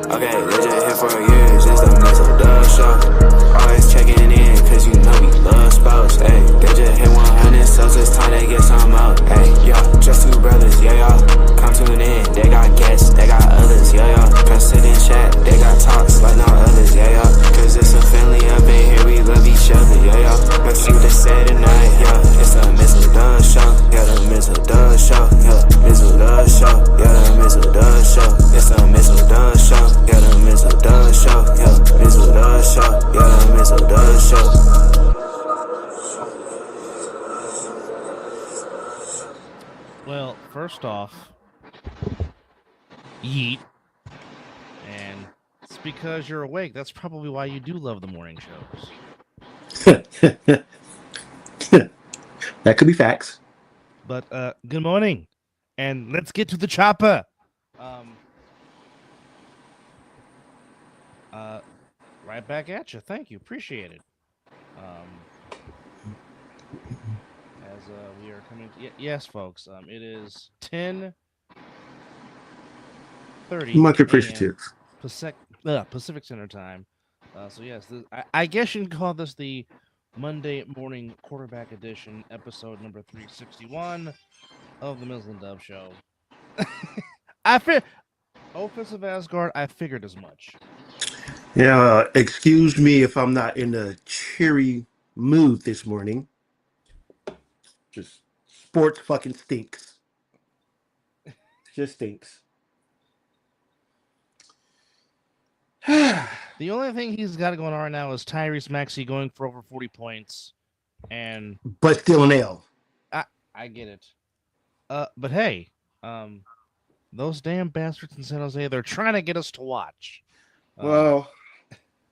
Okay, legit here for years, it's the Mizzle show. Always checking in, cause you know we love spouse. Ayy, they just hit 100, so it's time they get some out. Ayy, yeah, just two brothers, yeah, yeah. Come tune in, they got guests, they got others, yeah, yeah. Come sit and chat, they got talks like no others, yeah, yeah. Cause it's a family up in here, we love each other, yeah, yeah. Let's see what they say tonight, yeah. It's the Mizzle show, yeah, the Mizzle show, yeah, Mizzle show, yeah, the Mizzle show. It's the Mizzle show, yeah, the Mizzle show, yeah, Mizzle show, yeah, the Mizzle show. Well, first off, yeet. And it's because you're awake. That's probably why you do love the morning shows. That could be facts. But good morning. And let's get to the chopper. Right back at you. Thank you. Appreciate it. As we are coming yes, folks. It is 10:30 Much appreciative. Pacific Standard Time. So yes, I guess you can call this the Monday morning quarterback edition, episode number 361 of the Mizzle and Dove Show. Offensive Asgard, I figured as much. Yeah, excuse me if I'm not in a cheery mood this morning. Just sports fucking stinks. Just stinks. The only thing he's got going on right now is Tyrese Maxey going for over 40 points, but still an L. I get it. But hey, those damn bastards in San Jose, they're trying to get us to watch. Well,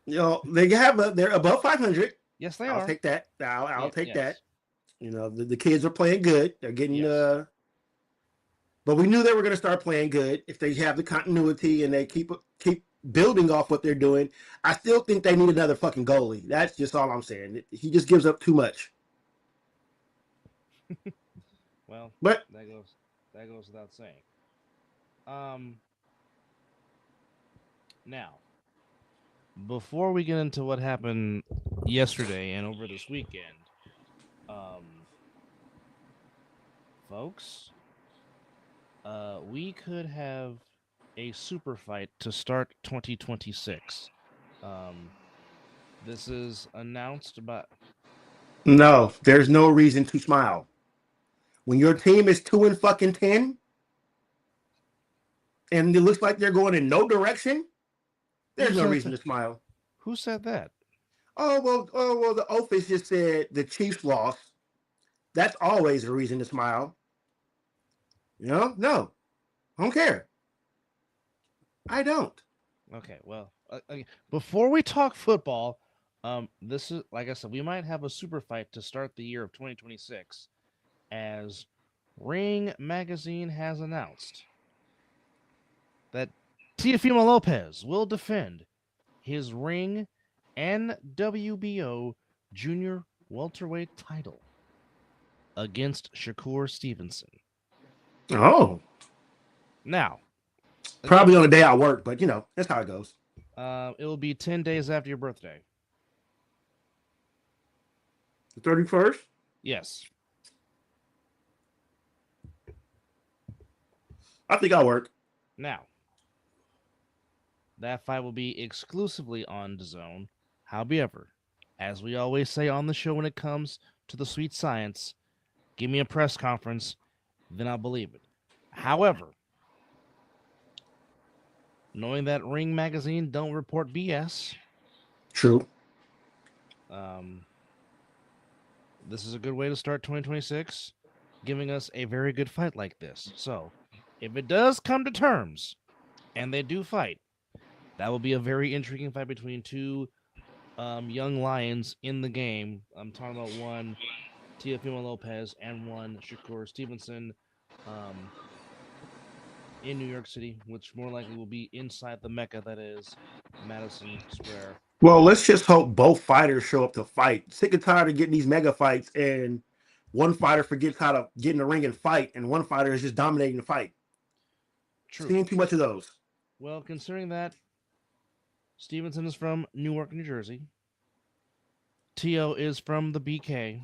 they're above 500. Yes, they are. I'll take that. I'll take that. You know, the kids are playing good. They're getting but we knew they were going to start playing good if they have the continuity and they keep building off what they're doing. I still think they need another fucking goalie. That's just all I'm saying. He just gives up too much. Well, but that goes without saying. Now, before we get into what happened yesterday and over this weekend, folks, we could have a super fight to start 2026. This is announced by... No, there's no reason to smile. When your team is 2-10, and it looks like they're going in no direction, there's no reason to smile. Who said that? Oh well, the office just said the Chiefs lost. That's always a reason to smile. You know? No. I don't care. I don't. Okay, well, before we talk football, this is, like I said, we might have a super fight to start the year of 2026, as Ring Magazine has announced that Teofimo Lopez will defend his Ring NWBO Junior Welterweight title against Shakur Stevenson. Oh. Now, probably on a day I work, but you know, that's how it goes. It will be 10 days after your birthday. The 31st? Yes. I think I'll work. Now, that fight will be exclusively on DAZN. However, as we always say on the show when it comes to the sweet science, give me a press conference, then I'll believe it. However, knowing that Ring Magazine don't report BS. True. This is a good way to start 2026, giving us a very good fight like this. So, if it does come to terms, and they do fight, that will be a very intriguing fight between two young lions in the game. I'm talking about one Teofimo Lopez and one Shakur Stevenson in New York City, which more likely will be inside the Mecca that is Madison Square. Well, let's just hope both fighters show up to fight. Sick and tired of getting these mega fights, and one fighter forgets how to get in the ring and fight, and one fighter is just dominating the fight. True. Seeing too much of those. Well, considering that Stevenson is from Newark, New Jersey. Tio is from the BK.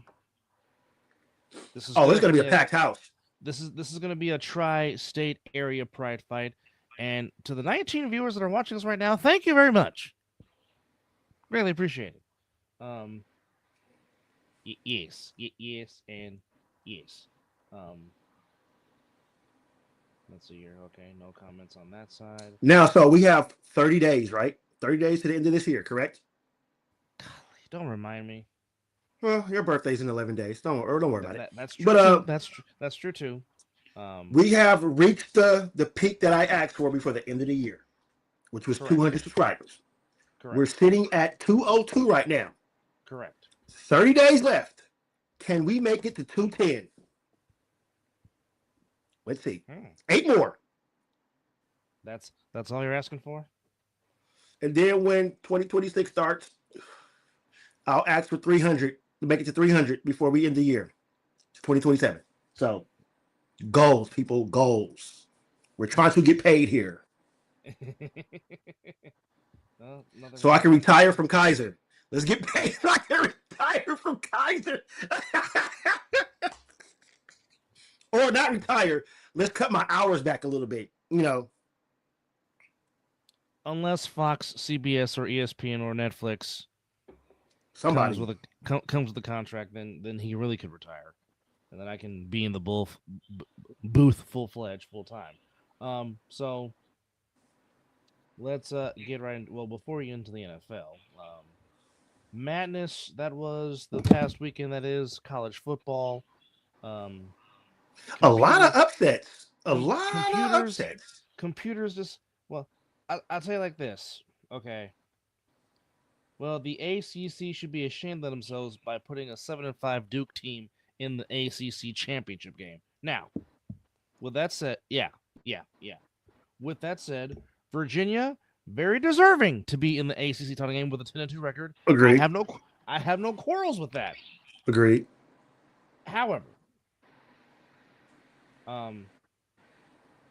This is going to be a packed house. This is going to be a tri-state area pride fight. And to the 19 viewers that are watching us right now, thank you very much. Really appreciate it. Yes, and yes. Let's see here. Okay, no comments on that side. Now, so we have 30 days, right? 30 days to the end of this year, correct? Golly, don't remind me. Well, your birthday's in 11 days. Don't worry about it. That's true too. That's true too. We have reached the peak that I asked for before the end of the year, which was 200 subscribers. Correct. We're sitting at 202 right now. Correct. 30 days left. Can we make it to 210? Let's see. 8 more. That's all you're asking for? And then when 2026 starts, I'll ask for 300 to make it to 300 before we end the year. 2027. So, goals, people, goals. We're trying to get paid here. So I can retire from Kaiser. Let's get paid so I can retire from Kaiser. Or not retire. Let's cut my hours back a little bit, Unless Fox, CBS, or ESPN or Netflix somebody comes with a contract, then he really could retire, and then I can be in the booth full-fledged, full-time. So let's get right into, well, before we get into the NFL, Madness, that was the past weekend. That is college football. A lot of upsets. Computers just, well, I'll tell you like this, okay? Well, the ACC should be ashamed of themselves by putting a 7-5 Duke team in the ACC championship game. Now, with that said, yeah. With that said, Virginia, very deserving to be in the ACC title game with a 10-2 record. Agreed. I have no quarrels with that. Agreed. However, and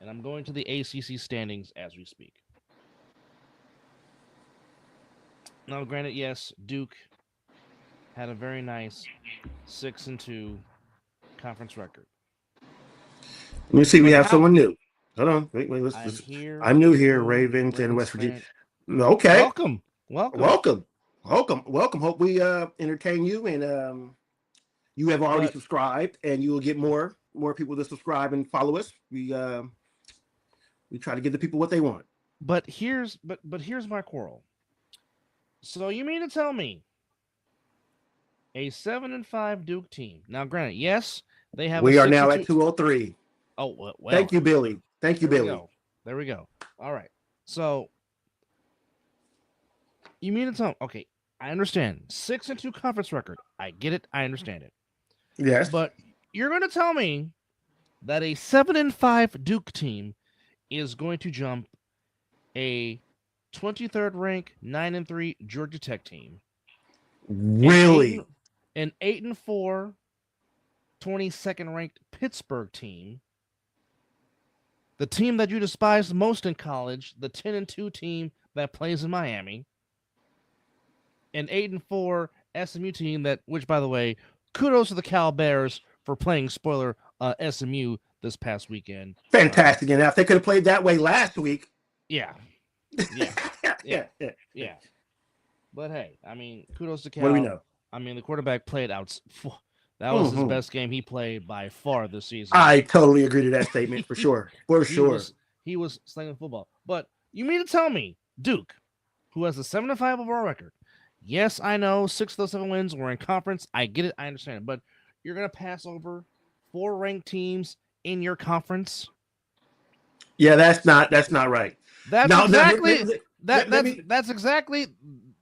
I'm going to the ACC standings as we speak. Now, granted, yes, Duke had a very nice 6-2 conference record. Let me see. We have someone new. Hold on. Wait. I'm new here. Ravens and West Virginia. Okay. Welcome. Hope we entertain you, and you have already subscribed, and you will get more people to subscribe and follow us. We try to give the people what they want. But here's my quarrel. So you mean to tell me a 7-5 Duke team? Now, granted, yes, they have. We are now at 203. Oh well. Thank you, Billy. There we go. All right. So you mean to tell me? Okay, I understand 6-2 conference record. I get it. I understand it. Yes. But you're going to tell me that a 7-5 Duke team is going to jump a 23rd ranked 9-3 Georgia Tech team. Really? An 8-4 22nd ranked Pittsburgh team. The team that you despise most in college, the 10-2 team that plays in Miami. An 8-4 SMU team which by the way, kudos to the Cal Bears for playing SMU this past weekend. Fantastic. And if they could have played that way last week. Yeah. But hey, I mean, kudos to Cal. What do we know? I mean, the quarterback played out. That was his best game he played by far this season. I totally agree to that statement for sure. He was slinging football. But you mean to tell me Duke, who has a 7-5 overall record? Yes, I know 6 of those 7 wins were in conference. I get it. I understand it. But you're going to pass over 4 ranked teams in your conference? Yeah, that's not right. That's exactly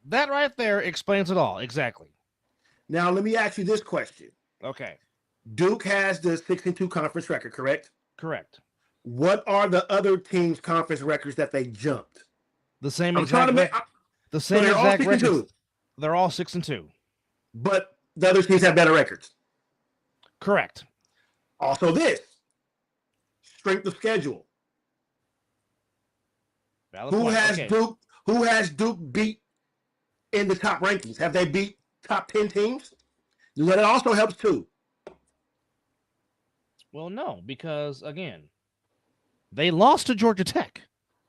that right there explains it all. Exactly. Now let me ask you this question. Okay. Duke has the 6-2 conference record, correct? Correct. What are the other teams' conference records that they jumped? The same exact records. They're all 6-2. But the other teams have better records. Correct. Also this. Strength of schedule. Who has Who has Duke beat in the top rankings? Have they beat top 10 teams? That also helps too. Well, no, because again, they lost to Georgia Tech.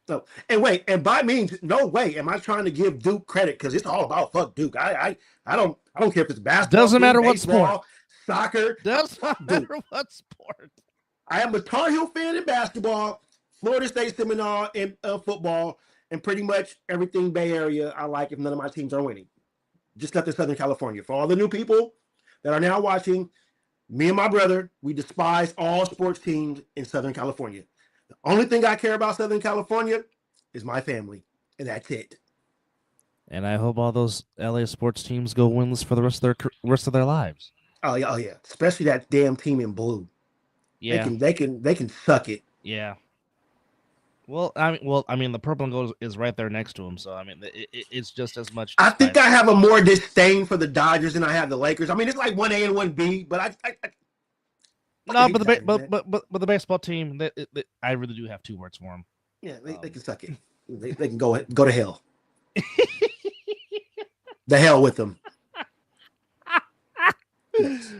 So, and wait, and by means, no way am I trying to give Duke credit because it's all about fuck Duke. I don't care if it's basketball. Doesn't matter what baseball, sport. Soccer. Does not matter what sport. I am a Tar Heel fan in basketball, Florida State Seminole in football, and pretty much everything Bay Area I like if none of my teams are winning. Just left in Southern California. For all the new people that are now watching, me and my brother, we despise all sports teams in Southern California. The only thing I care about Southern California is my family, and that's it. And I hope all those LA sports teams go winless for the rest of their lives. Oh yeah, especially that damn team in blue. Yeah, they can suck it. Yeah. Well, I mean, the purple and gold is right there next to them, so I mean, it's just as much. I think I have a more disdain for the Dodgers than I have the Lakers. I mean, it's like 1A and 1B, but no, but the baseball team, I really do have two words for them. Yeah, they can suck it. They can go to hell. The hell with them. Yes.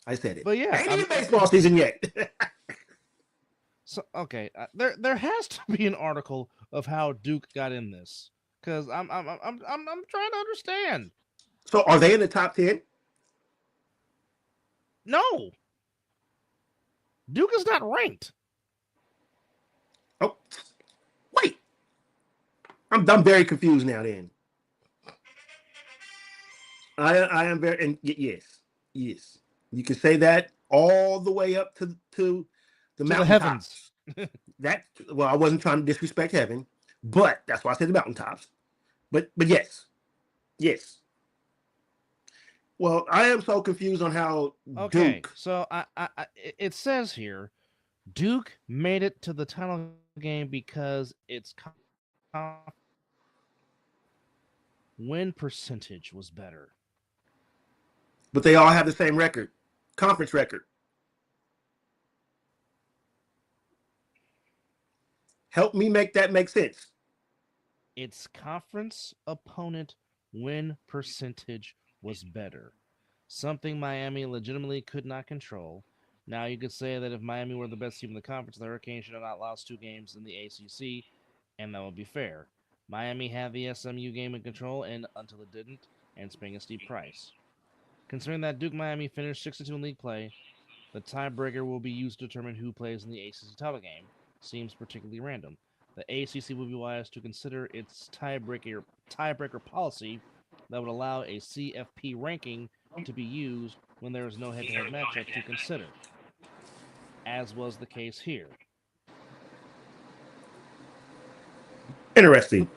I said it. But yeah, ain't even baseball season yet. So okay, there has to be an article of how Duke got in this because I'm trying to understand. So are they in the top 10? No, Duke is not ranked. Oh, wait. I'm very confused now. Then I am very, and yes, you can say that all the way up to the heavens. That, well, I wasn't trying to disrespect heaven, but that's why I said the mountaintops. But yes. Well, I am so confused on how Duke. So it says here, Duke made it to the title game because its win percentage was better. But they all have the same record, conference record. Help me make that make sense. Its conference opponent win percentage was better. Something Miami legitimately could not control. Now you could say that if Miami were the best team in the conference, the Hurricanes should have not lost 2 games in the ACC, and that would be fair. Miami had the SMU game in control and until it didn't, and paying a steep price. Considering that Duke Miami finished 62 in league play, the tiebreaker will be used to determine who plays in the ACC title game. Seems particularly random. The ACC will be wise to consider its tiebreaker policy that would allow a CFP ranking to be used when there is no head-to-head matchup to consider, as was the case here. Interesting.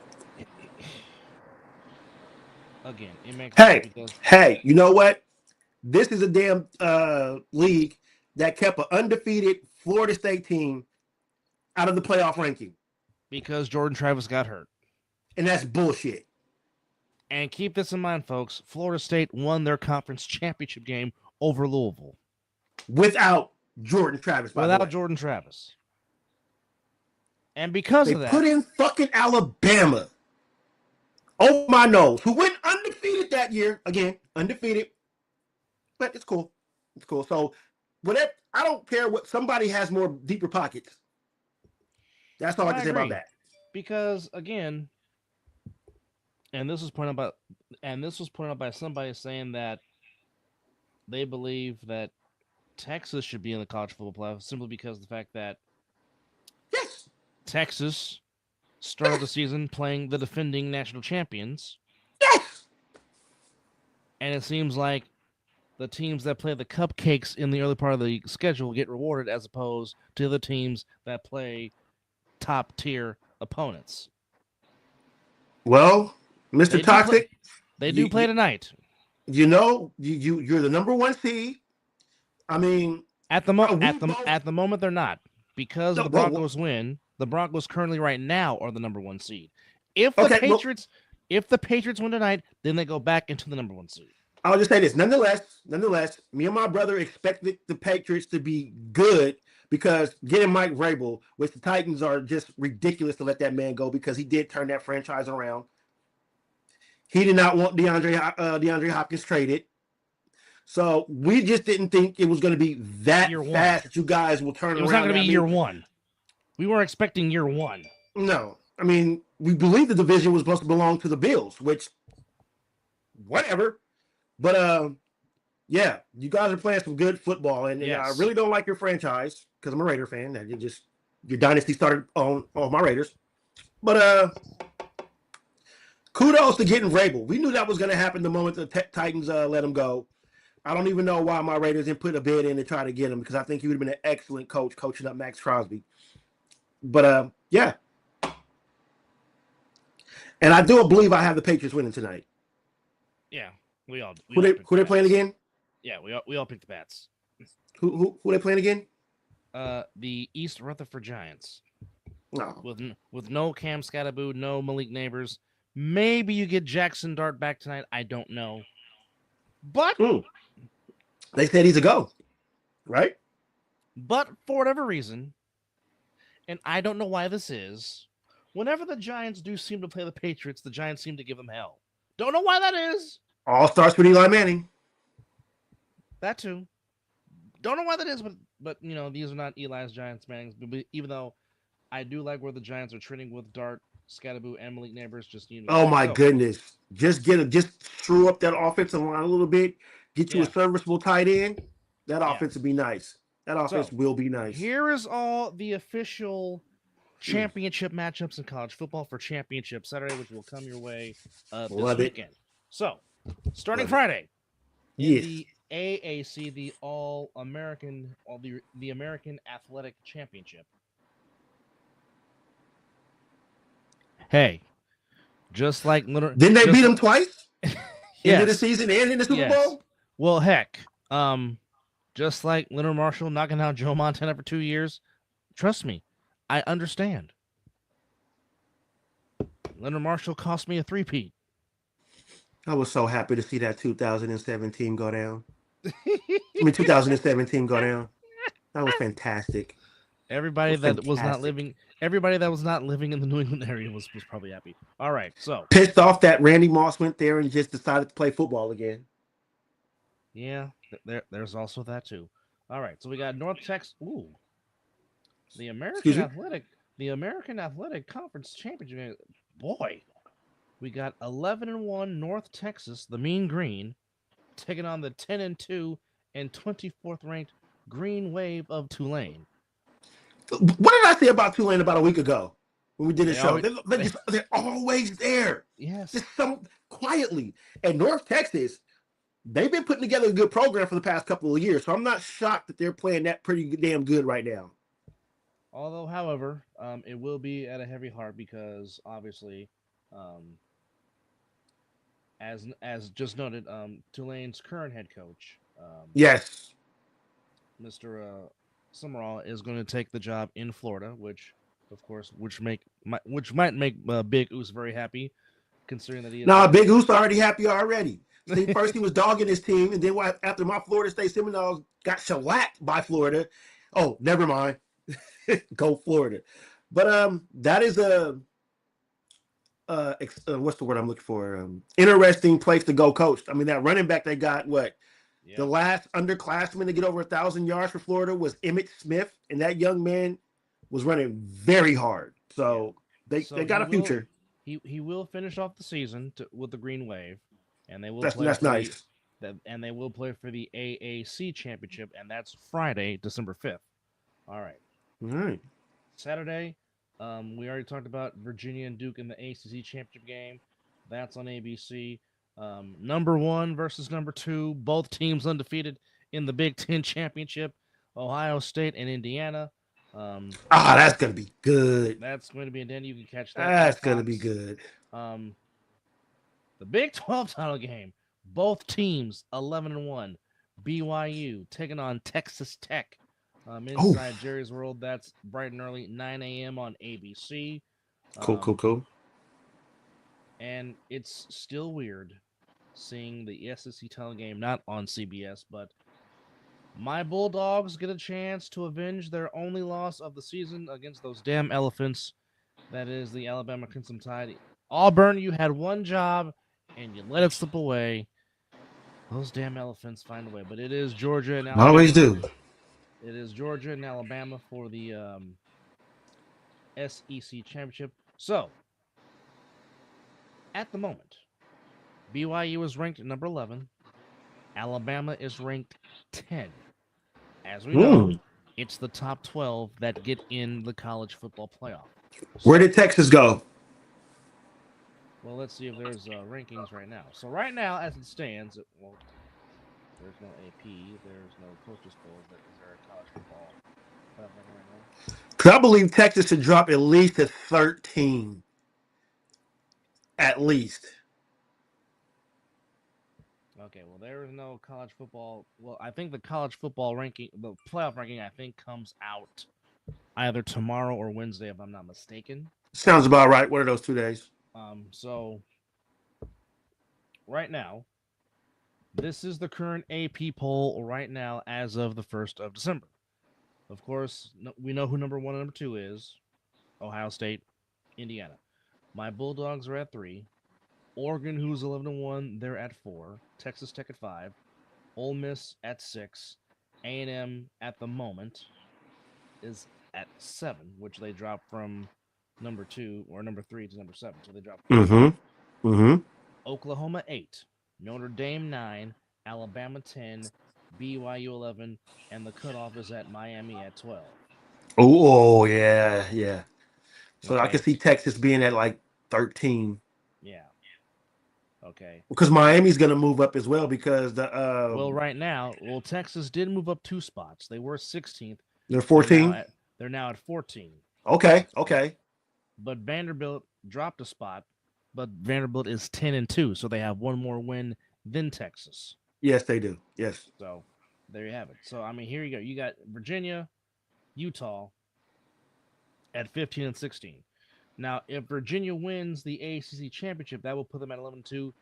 Again, it makes sense because hey, you know what? This is a damn league that kept an undefeated Florida State team out of the playoff ranking. Because Jordan Travis got hurt. And that's bullshit. And keep this in mind, folks. Florida State won their conference championship game over Louisville. Without Jordan Travis, by the way. Without Jordan Travis. And because of that, they put in fucking Alabama. Oh my nose. Who went undefeated that year. Again, undefeated. But it's cool. It's cool. So, whatever. I don't care what somebody has more deeper pockets. That's all I can say about that. Because again, and this was pointed out by somebody saying that they believe that Texas should be in the college football playoff simply because of the fact that Texas started the season playing the defending national champions. Yes. And it seems like the teams that play the cupcakes in the early part of the schedule get rewarded as opposed to the teams that play top tier opponents. Well, Mr. Toxic, they do play tonight. You know, you're the number 1 seed. I mean, at the moment they're not because of the Broncos win. The Broncos currently right now are the number 1 seed. If the Patriots win tonight, then they go back into the number 1 seed. I'll just say this. Nonetheless, me and my brother expected the Patriots to be good because getting Mike Vrabel, which the Titans are just ridiculous to let that man go because he did turn that franchise around. He did not want DeAndre Hopkins traded. So we just didn't think it was going to be that fast that you guys will turn around. It was not going to be year one. We weren't expecting year one. No. I mean, we believe the division was supposed to belong to the Bills, which, whatever. But, yeah, you guys are playing some good football, and I really don't like your franchise because I'm a Raider fan. Your dynasty started on my Raiders. But kudos to getting Vrabel. We knew that was going to happen the moment the Titans let him go. I don't even know why my Raiders didn't put a bid in to try to get him because I think he would have been an excellent coach coaching up Max Crosby. But, yeah. And I do believe I have the Patriots winning tonight. Yeah, we all. Who they playing again? Yeah, we all picked the Pats. Who they playing again? The East Rutherford Giants. No. With no Cam Scatterboo, no Malik Neighbors. Maybe you get Jackson Dart back tonight. I don't know. But they said he's a go, right? But for whatever reason, and I don't know why this is, whenever the Giants do seem to play the Patriots, the Giants seem to give them hell. Don't know why that is. All starts with Eli Manning. That too. Don't know why that is, but you know, these are not Eli's Giants, Manning's. Even though I do like where the Giants are trending with Dart, Scatterboo, and Malik Neighbors. Goodness! Just screw up that offensive line a little bit. Get you a serviceable tight end. That offense will be nice. That offense will be nice. Here is all the official championship matchups in college football for championship Saturday, which will come your way this weekend. So, starting Friday, the AAC, the All-American, the American Athletic Championship. Hey, just like didn't they beat them twice? Into the season and in the Super Bowl? Well, heck, just like Leonard Marshall knocking out Joe Montana for 2 years, trust me, I understand. Leonard Marshall cost me a three-peat. I was so happy to see that 2017 go down. 2017 go down. That was fantastic. Everybody that was not living in the New England area was probably happy. All right, so pissed off that Randy Moss went there and just decided to play football again. Yeah, there's also that too. All right, so we got North Texas. Ooh, the American Athletic Conference Championship. Boy, we got 11-1 North Texas, the Mean Green, taking on the 10-2 and 24th ranked Green Wave of Tulane. What did I say about Tulane about a week ago when we did a show? They're always there. Yes. Just quietly. And North Texas, they've been putting together a good program for the past couple of years, so I'm not shocked that they're playing that pretty damn good right now. Although, however, it will be at a heavy heart because obviously, as just noted, Tulane's current head coach, yes, Mr. Summerall, is going to take the job in Florida, which might make Big Oos very happy, considering that he is. Big Oos already happy already. See, first he was dogging his team, and then after my Florida State Seminoles got shellacked by Florida, oh, never mind, go Florida. But that is what's the word I'm looking for? Interesting place to go coach. I mean, that running back they got, the last underclassman to get over 1,000 yards for Florida was Emmitt Smith, and that young man was running very hard. So they got a future. He will finish off the season with the Green Wave, and they will. That's nice. And they will play for the AAC championship, and that's Friday, December 5th. All right. Saturday, we already talked about Virginia and Duke in the ACC championship game. That's on ABC. Number 1 versus number 2, both teams undefeated in the Big Ten championship. Ohio State and Indiana. That's gonna be good. That's going to be, and then you can catch that. That's gonna be good. The Big 12 title game. Both teams 11-1. BYU taking on Texas Tech. Inside Jerry's World. That's bright and early, 9 a.m. on ABC. Cool. And it's still weird seeing the SEC title game not on CBS, but My Bulldogs get a chance to avenge their only loss of the season against those damn elephants. That is the Alabama Crimson Tide. Auburn, you had one job and you let it slip away. Those damn elephants find a way. But it is Georgia and Alabama. Always do. It is Georgia and Alabama for the SEC championship. So, at the moment, BYU is ranked number 11. Alabama is ranked 10. As we know, it's the top 12 that get in the college football playoff. Where did Texas go? Well, let's see if there's rankings right now. So right now, as it stands, there's no AP, there's no coaches poll, but is there a college football playoff ranking right now? Because I believe Texas should drop at least to 13. At least. Okay, well, there is no college football. Well, I think the college football ranking, the playoff ranking, I think comes out either tomorrow or Wednesday, if I'm not mistaken. Sounds about right. What are those 2 days? So right now, this is the current AP poll right now as of the 1st of December. Of course, we know who number 1 and number 2 is. Ohio State, Indiana. My Bulldogs are at 3. Oregon, who's 11-1, they're at 4. Texas Tech at 5. Ole Miss at 6. A&M at the moment is at 7, which they dropped from number 2 or number 3 to number 7. So they dropped. Oklahoma 8. Notre Dame 9. Alabama 10. BYU 11. And the cutoff is at Miami at 12. Oh, yeah. So okay. I can see Texas being at like 13. Yeah. Okay. Because Miami's going to move up as well because the well, right now, Texas did move up 2 spots. They were 16th. They're 14. They're now at 14. Okay. But Vanderbilt dropped a spot, but Vanderbilt is 10-2, so they have one more win than Texas. Yes, they do. Yes. So there you have it. So I mean, here you go. You got Virginia, Utah at 15 and 16. Now, if Virginia wins the ACC championship, that will put them at 11-2.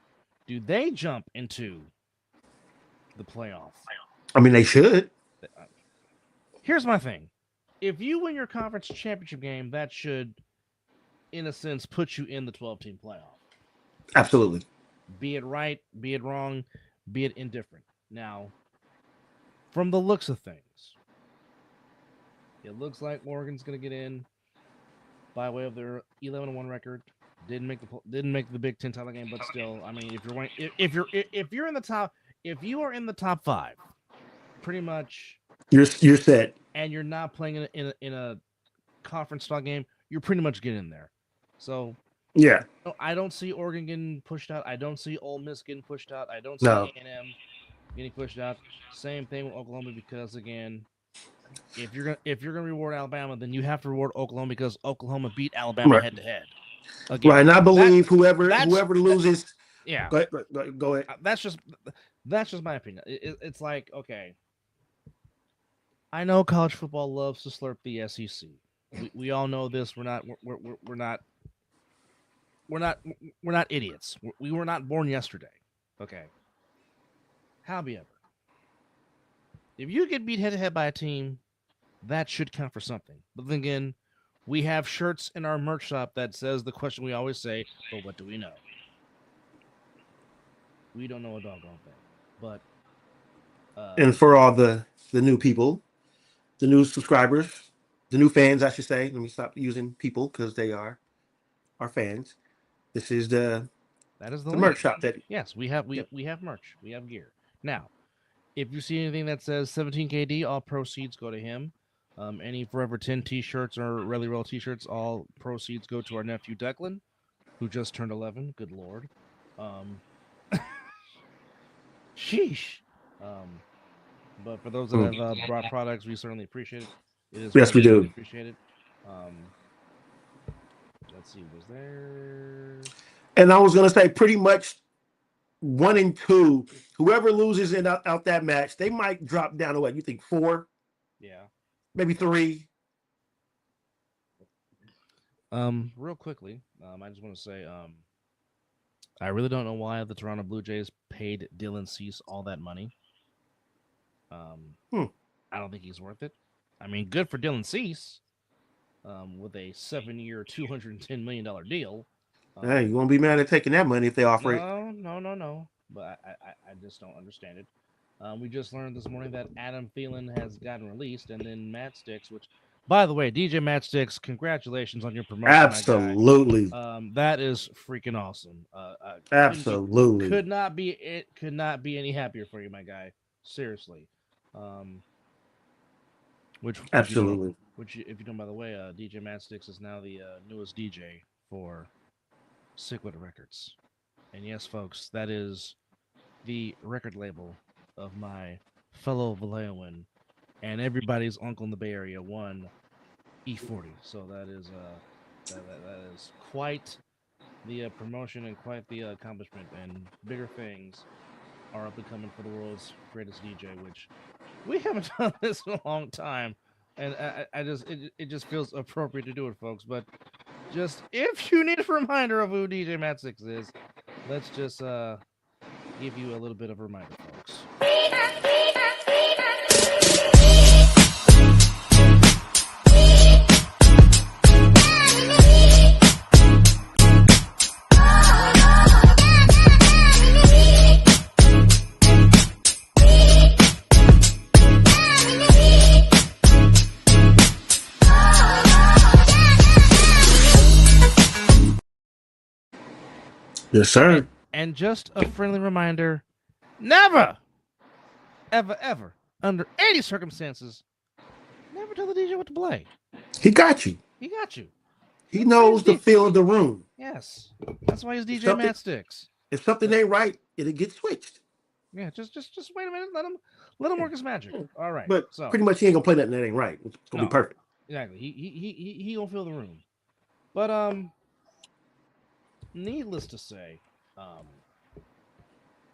Do they jump into the playoff? I mean, they should. Here's my thing. If you win your conference championship game, that should, in a sense, put you in the 12-team playoff. Absolutely. Be it right, be it wrong, be it indifferent. Now, from the looks of things, it looks like Oregon's going to get in by way of their 11-1 record. Didn't make the Big Ten title game, but still, I mean, if you're in the top, if you are in the top 5, pretty much you're set, and you're not playing in a conference style game, you're pretty much getting in there. So yeah, I don't see Oregon getting pushed out. I don't see Ole Miss getting pushed out. I don't see A&M getting pushed out. Same thing with Oklahoma because again, if you're gonna reward Alabama, then you have to reward Oklahoma because Oklahoma beat Alabama head to head. Right, and I believe whoever loses, yeah. Go ahead. That's just my opinion. It's like, okay, I know college football loves to slurp the SEC. We all know this. We're not idiots. We were not born yesterday. Okay. However, if you get beat head to head by a team, that should count for something. But then again, we have shirts in our merch shop that says the question we always say, but what do we know? We don't know a doggone thing. But and for all the new people, the new subscribers, the new fans, I should say. Let me stop using people because they are our fans. This is the merch shop that yes, we have merch. We have gear. Now, if you see anything that says 17KD, all proceeds go to him. Any Forever 10 t-shirts or Really Roll t-shirts, all proceeds go to our nephew Declan, who just turned 11. Good Lord. Sheesh. But for those that have brought products, we certainly appreciate it. It is yes, we do. Appreciate it. Let's see, was there? And I was going to say pretty much 1 and 2, whoever loses out that match, they might drop down to what you think 4? Yeah. Maybe 3. Real quickly, I just want to say, I really don't know why the Toronto Blue Jays paid Dylan Cease all that money. I don't think he's worth it. I mean, good for Dylan Cease with a 7-year, $210 million deal. Hey, you won't be mad at taking that money if they offer it. No. But I just don't understand it. We just learned this morning that Adam Thielen has gotten released, and then Matchsticks, which, by the way, DJ Matchsticks, congratulations on your promotion, Absolutely. my guy. That is freaking awesome. Absolutely. Could not be any happier for you, my guy. Seriously. Absolutely. Which, if you don't, by the way, DJ Matchsticks is now the newest DJ for Cichlid Records. And yes, folks, that is the record label of my fellow Vallejoan and everybody's uncle in the Bay Area, one E40. So that is that is quite the promotion and quite the accomplishment, and bigger things are up and coming for the world's greatest DJ, which we haven't done this in a long time, and I just it just feels appropriate to do it, folks. But just if you need a reminder of who DJ Matt Six is, let's just give you a little bit of a reminder, folks. Yes, sir. And just a friendly reminder, never, ever, under any circumstances, never tell the DJ what to play. He got you. He got you. He knows the feel of the room. Yes. That's why he's DJ Matt Sticks. If something ain't right, it'll get switched. Yeah, just wait a minute. Let him work his magic. All right. But so pretty much he ain't gonna play nothing that ain't right. It's gonna be perfect. Exactly. He gonna feel the room. But needless to say,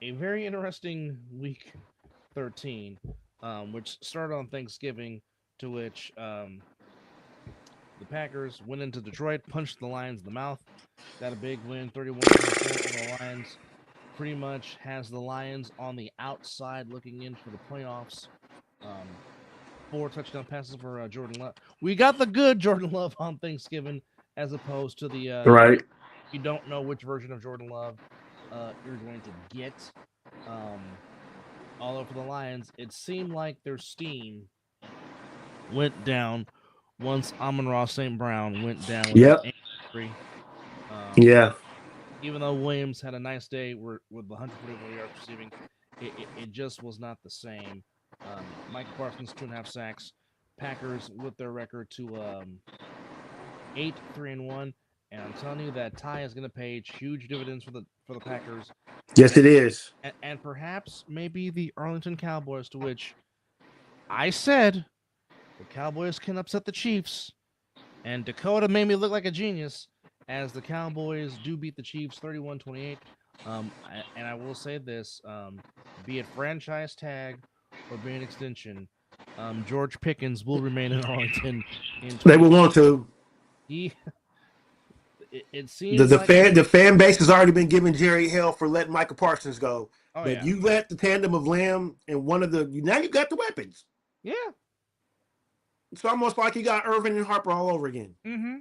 a very interesting week 13, which started on Thanksgiving, to which the Packers went into Detroit, punched the Lions in the mouth, got a big win, 31-24 for the Lions. Pretty much has the Lions on the outside looking in for the playoffs. 4 touchdown passes for Jordan Love. We got the good Jordan Love on Thanksgiving, as opposed to the right. You don't know which version of Jordan Love you're going to get. Although for the Lions, it seemed like their steam went down once Amon-Ra St. Brown went down with an injury. Even though Williams had a nice day with 141 yards receiving, it just was not the same. Michael Parsons, 2.5 sacks. Packers with their record to 8-3-1. And I'm telling you that tie is going to pay huge dividends for the Packers. Yes, it is. And perhaps maybe the Arlington Cowboys, to which I said the Cowboys can upset the Chiefs. And Dakota made me look like a genius, as the Cowboys do beat the Chiefs 31-28. And I will say this, be it franchise tag or be an extension, George Pickens will remain in Arlington. They will want to. It seems the fan base has already been giving Jerry hell for letting Michael Parsons go. But you let the tandem of Lamb and now you got the weapons. Yeah. It's almost like you got Irvin and Harper all over again. Mm-hmm.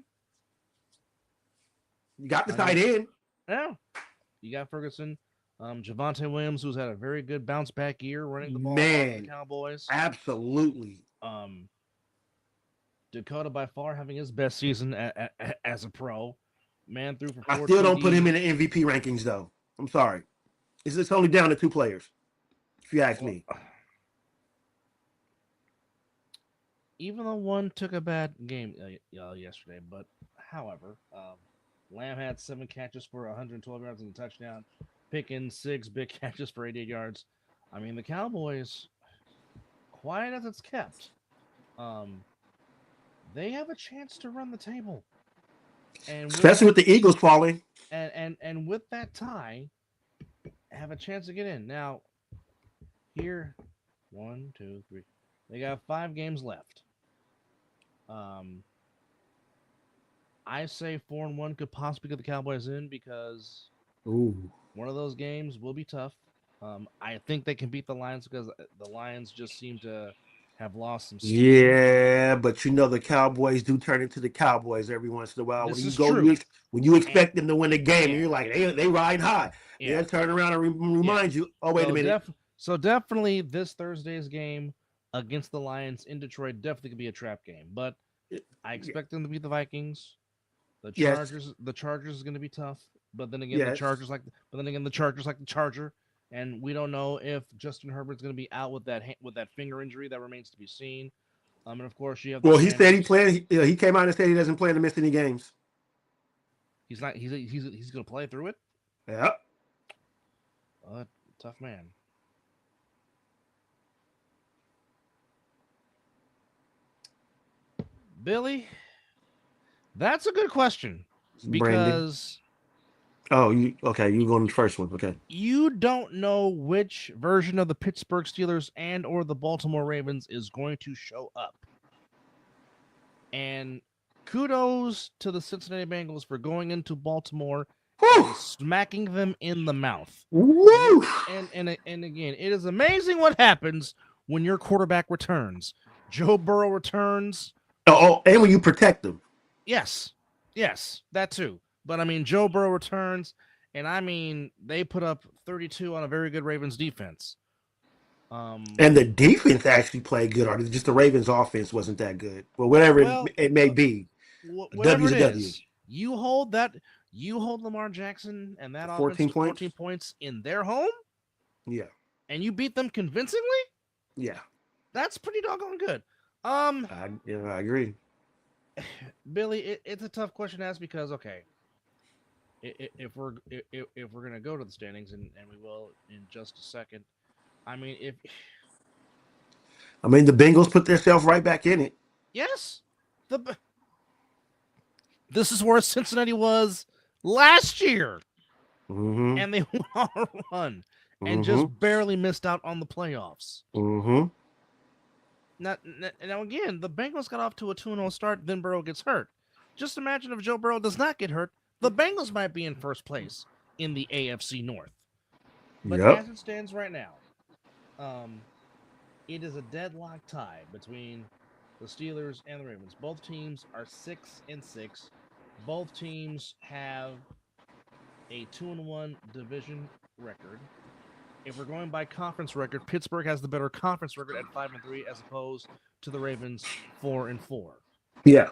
You got the tight end. Yeah. You got Ferguson. Javonte Williams, who's had a very good bounce back year running the ball for the Cowboys. Absolutely. Dakota by far having his best season as a pro. Man threw for 4 I still don't put him in the MVP rankings, though. I'm sorry. It's only down to 2 players, if you ask me. Even though one took a bad game yesterday, but however, Lamb had 7 catches for 112 yards and a touchdown. Pickens 6 big catches for 88 yards. I mean, the Cowboys, quiet as it's kept, they have a chance to run the table, and especially with the Eagles falling. And with that tie, have a chance to get in. Now, here, 1, 2, 3. They got 5 games left. I say 4-1 could possibly get the Cowboys in, because one of those games will be tough. I think they can beat the Lions because the Lions just seem to have lost some steam. Yeah, but you know the Cowboys do turn into the Cowboys every once in a while. When This you is go, true. when you And expect them to win the game, and yeah, you're like, they ride high. yeah, They'll turn around and yeah. remind you, oh wait a minute. So definitely this Thursday's game against the Lions in Detroit definitely could be a trap game. But I expect them to beat the Vikings. Yes, The Chargers is going to be tough. But then again, yes. the Chargers like the Charger, and we don't know if Justin Herbert's going to be out with that finger injury that remains to be seen. And of course you have the Well, he said he Commanders. planned. He came out and said he doesn't plan to miss any games. He's not. He's going to play through it. Yeah. Tough man. Billy, that's a good question Brandon. because Oh, you okay? You going to the first one? Okay. you don't know which version of the Pittsburgh Steelers and or the Baltimore Ravens is going to show up. And kudos to the Cincinnati Bengals for going into Baltimore and smacking them in the mouth. Woo! And again, it is amazing what happens when your quarterback returns. Joe Burrow returns. Oh, and when you protect them. Yes, that too. But I mean, Joe Burrow returns, and I mean, they put up 32 on a very good Ravens defense. And the defense actually played good, or just the Ravens' offense wasn't that good. Well, whatever it may be, whatever W's it a W. is, you hold Lamar Jackson and that 14 offense to 14 points in their home. Yeah, and you beat them convincingly. Yeah, that's pretty doggone good. I agree. Billy, it's a tough question to ask because okay, if we're gonna go to the standings and we will in just a second. I mean, the Bengals put themselves right back in it. Yes, this is where Cincinnati was last year, and they went on a run and just barely missed out on the playoffs. Now again, the Bengals got off to a 2-0 start, then Burrow gets hurt. Just imagine if Joe Burrow does not get hurt, the Bengals might be in first place in the AFC North. But as it stands right now, it is a deadlock tie between the Steelers and the Ravens. Both teams are 6-6. Both teams have a 2-1 division record. If we're going by conference record, Pittsburgh has the better conference record at 5-3 as opposed to the Ravens 4-4. Yeah.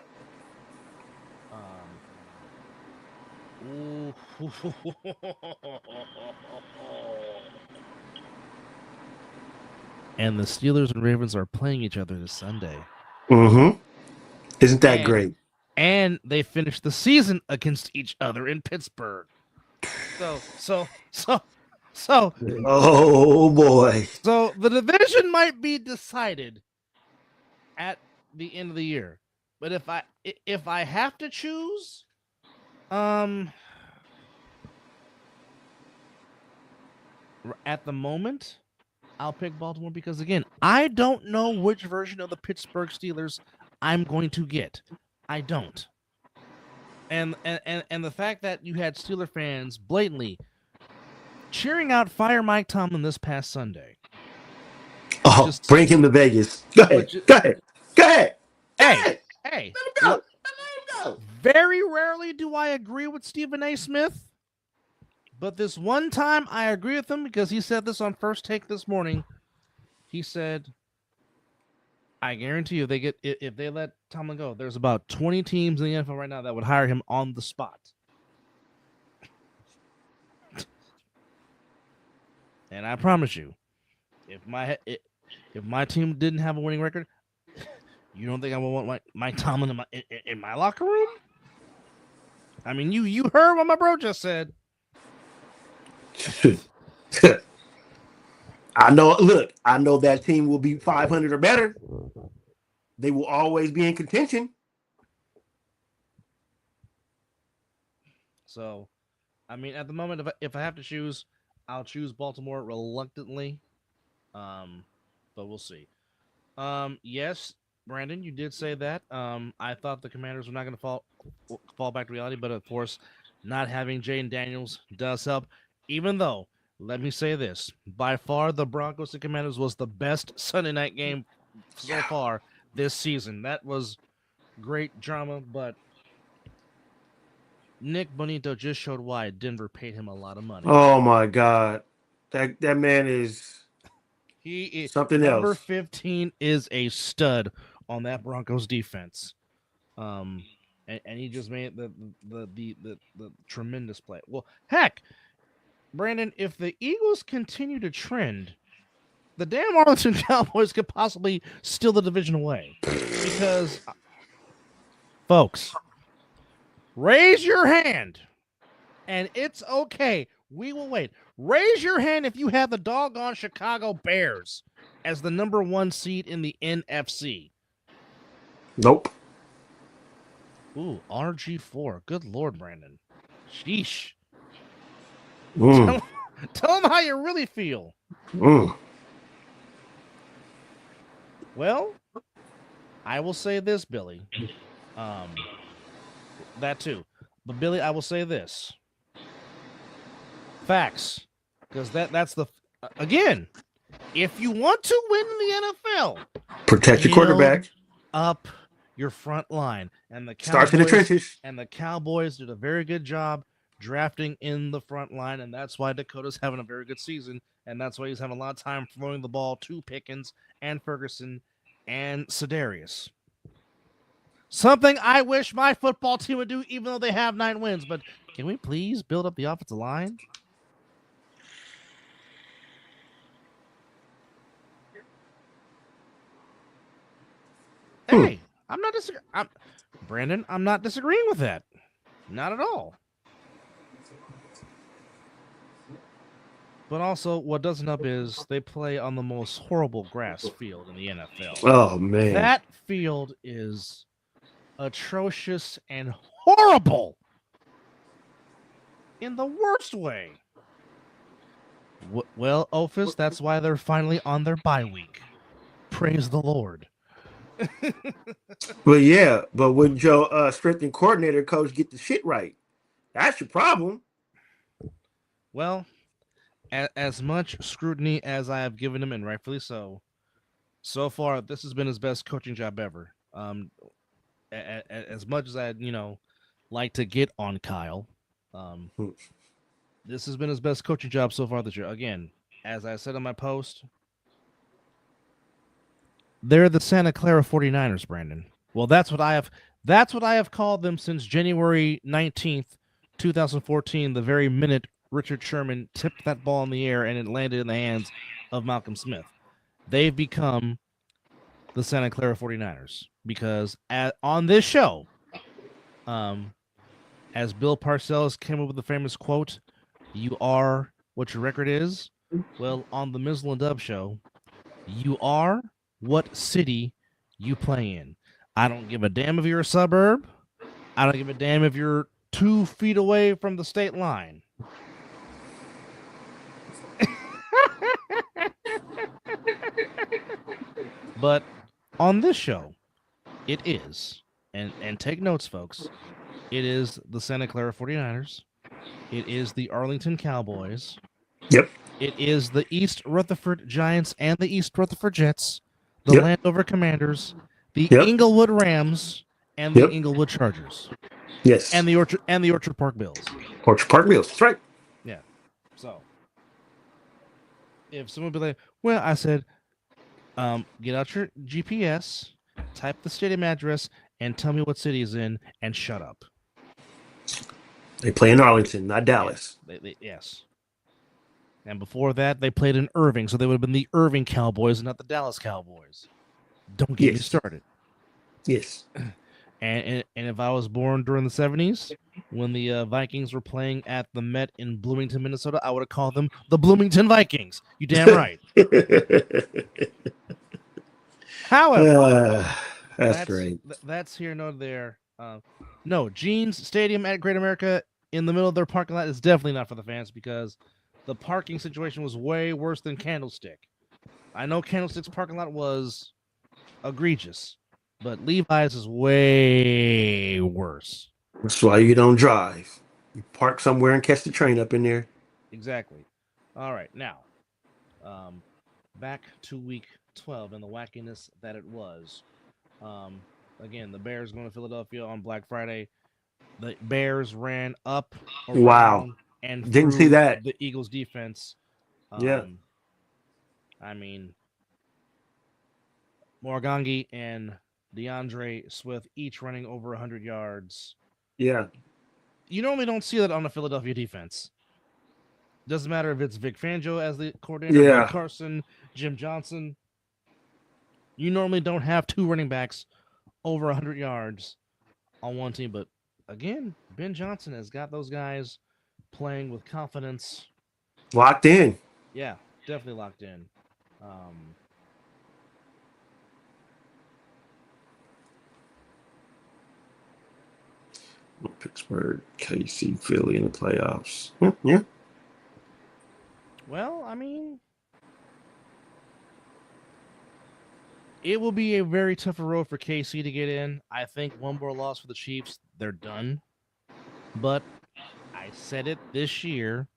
And the Steelers and Ravens are playing each other this Sunday. Isn't that great? And they finished the season against each other in Pittsburgh. So. Oh boy. So the division might be decided at the end of the year. But if I have to choose, at the moment, I'll pick Baltimore because again, I don't know which version of the Pittsburgh Steelers I'm going to get. I don't. And the fact that you had Steeler fans blatantly cheering out Fire Mike Tomlin this past Sunday. Bring him to Vegas. Go ahead. Hey. Let him go. Very rarely do I agree with Stephen A. Smith, but this one time I agree with him because he said this on First Take this morning. He said, I guarantee you if they let Tomlin go, there's about 20 teams in the NFL right now that would hire him on the spot. And I promise you, if my team didn't have a winning record, you don't think I would want Mike Tomlin in my locker room? I mean, you heard what my bro just said. I know that team will be 500 or better. They will always be in contention. So, I mean, at the moment, if I have to choose, I'll choose Baltimore reluctantly. But we'll see. Yes, Brandon, you did say that. I thought the Commanders were not going to fall back to reality, but of course, not having Jaden Daniels does help. Even though let me say this. By far, the Broncos and Commanders was the best Sunday night game so far this season. That was great drama, but Nick Bonito just showed why Denver paid him a lot of money. Oh, my God. That man is something number else. 15 is a stud on that Broncos defense. And he just made the tremendous play. Well, heck, Brandon, if the Eagles continue to trend, the damn Arlington Cowboys could possibly steal the division away. Because, folks, raise your hand, and it's okay. We will wait. Raise your hand if you have the doggone Chicago Bears as the number 1 seed in the NFC. Nope. Ooh, RG4. Good Lord, Brandon. Sheesh. Tell them how you really feel. Well, I will say this, Billy. That too. But Billy, I will say this. Facts. Because that's the again, if you want to win in the NFL, protect your quarterback. Up your front line. And the Cowboys starts in the trenches. And the Cowboys did a very good job drafting in the front line, and that's why Dakota's having a very good season, and that's why he's having a lot of time throwing the ball to Pickens and Ferguson and Sedarius. Something I wish my football team would do, even though they have 9 wins. But can we please build up the offensive line? Hey, I'm not disagreeing. Brandon, I'm not disagreeing with that. Not at all. But also, what doesn't help is they play on the most horrible grass field in the NFL. Oh, man. That field is atrocious and horrible in the worst way. Well, Ophis, that's why they're finally on their bye week. Praise the Lord. Well, yeah, but when your strength and coordinator coach get the shit right, that's your problem. Well, as much scrutiny as I have given him, and rightfully so far, this has been his best coaching job ever. As much as I'd, like to get on Kyle, this has been his best coaching job so far this year. Again, as I said in my post, they're the Santa Clara 49ers, Brandon. Well, that's what I have called them since January 19th, 2014, the very minute Richard Sherman tipped that ball in the air and it landed in the hands of Malcolm Smith. They've become the Santa Clara 49ers because on this show, as Bill Parcells came up with the famous quote, "You are what your record is." Well, on the Mizzle and Dub show, you are what city you play in. I don't give a damn if you're a suburb. I don't give a damn if you're 2 feet away from the state line. But on this show, it is, and take notes, folks, it is the Santa Clara 49ers. It is the Arlington Cowboys. Yep. It is the East Rutherford Giants and the East Rutherford Jets, the Landover Commanders, the Inglewood Rams, and the Inglewood Chargers. Yes. And the Orchard Park Bills. Orchard Park Bills, that's right. Yeah. So if someone be like, well, I said, get out your GPS, type the stadium address, and tell me what city is in, and shut up. They play in Arlington, not Dallas. Yes. And before that, they played in Irving, so they would have been the Irving Cowboys and not the Dallas Cowboys. Don't get me started. Yes. And if I was born during the 70s, when the Vikings were playing at the Met in Bloomington, Minnesota, I would have called them the Bloomington Vikings. You damn right. However, that's great. That's here, no there. No, Gene's Stadium at Great America in the middle of their parking lot is definitely not for the fans because the parking situation was way worse than Candlestick. I know Candlestick's parking lot was egregious, but Levi's is way worse. That's why you don't drive. You park somewhere and catch the train up in there. Exactly. All right, now, um, back to week 12 and the wackiness that it was. Um, Again, the Bears going to Philadelphia on Black Friday. The Bears ran up, Wow. around, and Didn't see through that. the Eagles defense. Yeah. Um, I mean, Morgangi and DeAndre Swift each running over 100 yards. Yeah. You normally don't see that on the Philadelphia defense. Doesn't matter if it's Vic Fangio as the coordinator, Brett Yeah. Carson, Jim Johnson. You normally don't have two running backs over 100 yards on one team. But again, Ben Johnson has got those guys playing with confidence. Locked in. Yeah, definitely locked in. Um, Pittsburgh, KC, Philly in the playoffs. Yeah. well, I mean, it will be a very tough road for KC to get in. I think one more loss for the Chiefs, they're done. But I said it this year,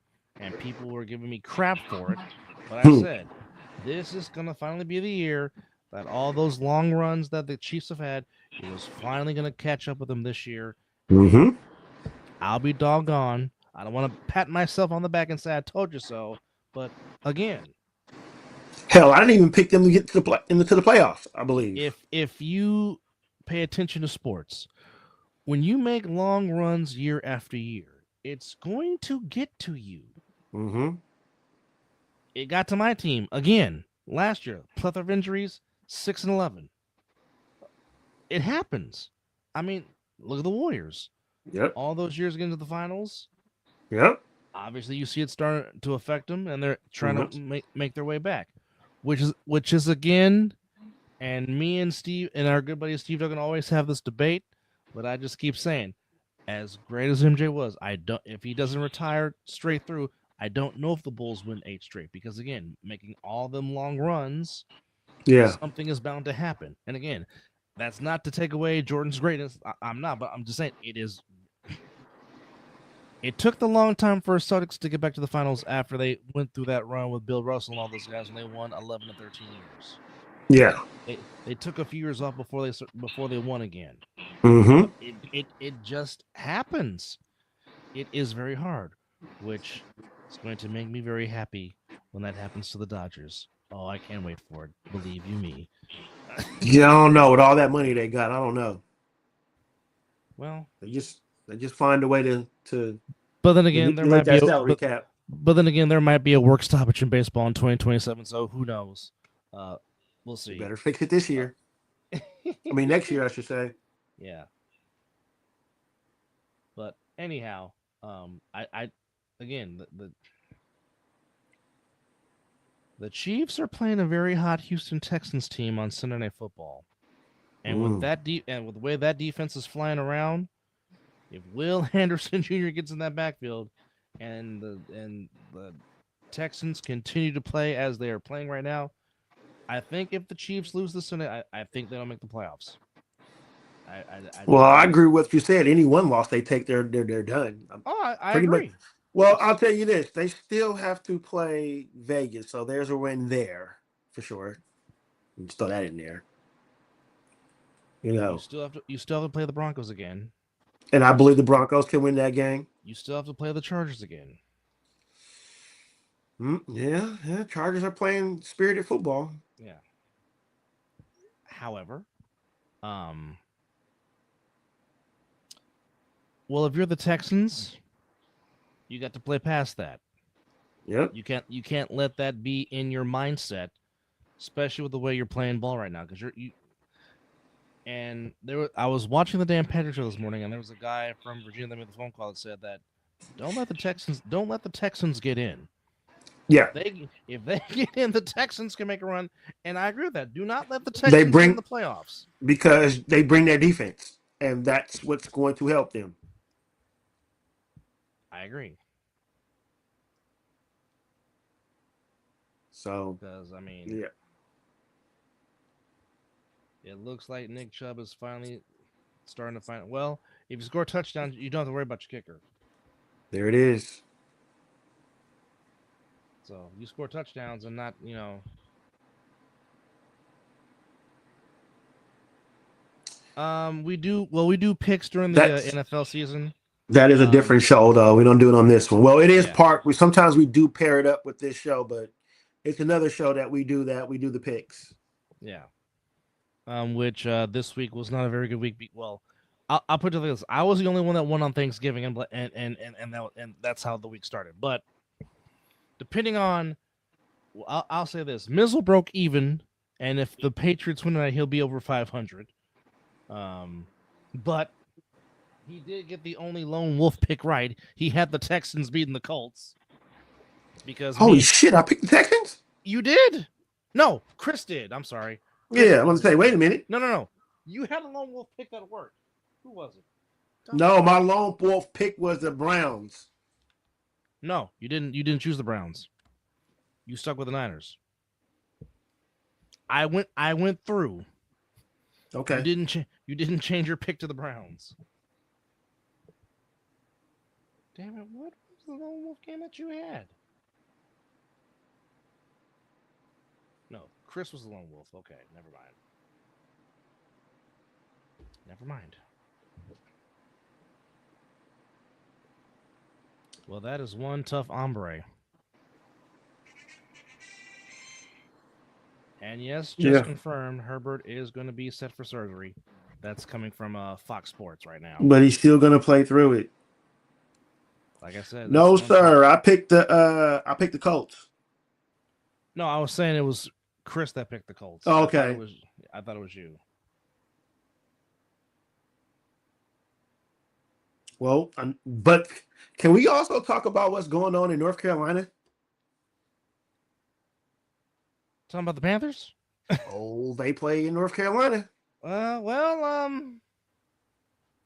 and people were giving me crap for it. But I said, this is going to finally be the year that all those long runs that the Chiefs have had, it was finally going to catch up with them this year. Mm-hmm. I'll be doggone. I don't want to pat myself on the back and say I told you so. But again, Hell, I didn't even pick them to get to into the playoffs, I believe. if you pay attention to sports, when you make long runs year after year, it's going to get to you. Mm-hmm. It got to my team again last year. Plethora of injuries, 6-11. It happens. I mean, look at the Warriors. Yep. All those years getting to the finals. Yep. Obviously, you see it starting to affect them, and they're trying to make their way back, which is again. And me and Steve and our good buddy Steve Duggan always have this debate, but I just keep saying, as great as MJ was, I don't. If he doesn't retire straight through, I don't know if the Bulls win 8 straight because again, making all them long runs, Yeah. something is bound to happen. And again, that's not to take away Jordan's greatness. I'm not, but I'm just saying it is. It took the long time for Celtics to get back to the finals after they went through that run with Bill Russell and all those guys when they won 11 to 13 years. Yeah. They took a few years off before they won again. Mm-hmm. It just happens. It is very hard, which is going to make me very happy when that happens to the Dodgers. Oh, I can't wait for it. Believe you me. Yeah, I don't know. With all that money they got, I don't know. Well, They just find a way to but then again, there might be that salary cap. but then again, there might be a work stoppage in baseball in 2027. So who knows? We'll see. You better fix it this year. I mean, next year, I should say. Yeah. But anyhow, I again the Chiefs are playing a very hot Houston Texans team on Sunday Night Football, and with that and with the way that defense is flying around, if Will Anderson Jr. gets in that backfield, and the Texans continue to play as they are playing right now, I think if the Chiefs lose this Sunday, I think they'll make the playoffs. I agree with what you said. Any one loss they take, they're done. Oh, I agree. Much. Well, I'll tell you this: they still have to play Vegas, so there's a win there for sure. Just throw that in there. You know, you still have to play the Broncos again, and I believe the Broncos can win that game. You still have to play the Chargers again. Yeah. Chargers are playing spirited football. Yeah. However, well, if you're the Texans, you got to play past that. Yep. You can't let that be in your mindset, especially with the way you're playing ball right now. Because I was watching the Dan Patrick show this morning, and there was a guy from Virginia that made the phone call that said that don't let the Texans get in. Yeah. If they get in, the Texans can make a run, and I agree with that. Do not let the Texans in the playoffs because they bring their defense, and that's what's going to help them. I agree. So, because yeah, it looks like Nick Chubb is finally starting to find. Well, if you score a touchdown, you don't have to worry about your kicker. There it is. So you score touchdowns and not, we do picks during the That's NFL season. that is a different show though. We don't do it on this one. Well, it is Yeah. sometimes we do pair it up with this show, but it's another show that we do the picks. Yeah. Which this week was not a very good week. Well, I'll put it like this: I was the only one that won on Thanksgiving, and that's how the week started. But depending on, I'll say this: Mizzle broke even, and if the Patriots win tonight, he'll be over 500. But he did get the only lone wolf pick right. He had the Texans beating the Colts. Because holy shit, I picked the Texans. You did? No, Chris did. I'm sorry. Yeah, I'm gonna say, wait a minute. No. You had a lone wolf pick that worked. Who was it? No, my lone wolf pick was the Browns. No, you didn't. You didn't choose the Browns. You stuck with the Niners. I went through. Okay. You didn't change your pick to the Browns. Damn it! What was the lone wolf game that you had? No, Chris was the lone wolf. Okay, never mind. Never mind. Well, that is one tough hombre. And yes, just confirmed, Herbert is going to be set for surgery. That's coming from Fox Sports right now. But he's still going to play through it. Like I said, no, sir. I picked the Colts. No, I was saying it was Chris that picked the Colts. Oh, okay. I thought it was you. Well, but can we also talk about what's going on in North Carolina? Talking about the Panthers? Oh, they play in North Carolina.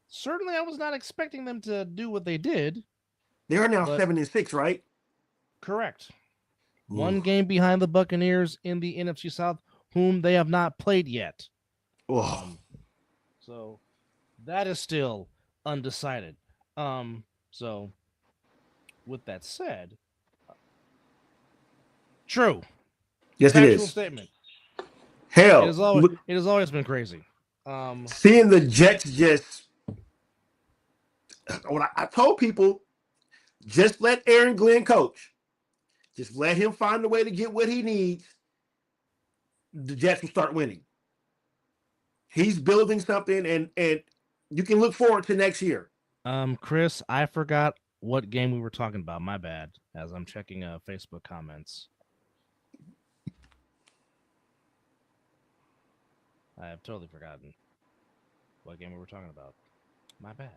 Certainly I was not expecting them to do what they did. They are now 7-6, right? Correct. Ooh. One game behind the Buccaneers in the NFC South, whom they have not played yet. So that is still undecided. So with that said, true. Yes, Factual it is. Statement. Hell, it has always been crazy. Seeing the Jets just, when I told people, just let Aaron Glenn coach. Just let him find a way to get what he needs. The Jets will start winning. He's building something, and you can look forward to next year. Chris, I forgot what game we were talking about. My bad. As I'm checking Facebook comments. I have totally forgotten what game we were talking about. My bad.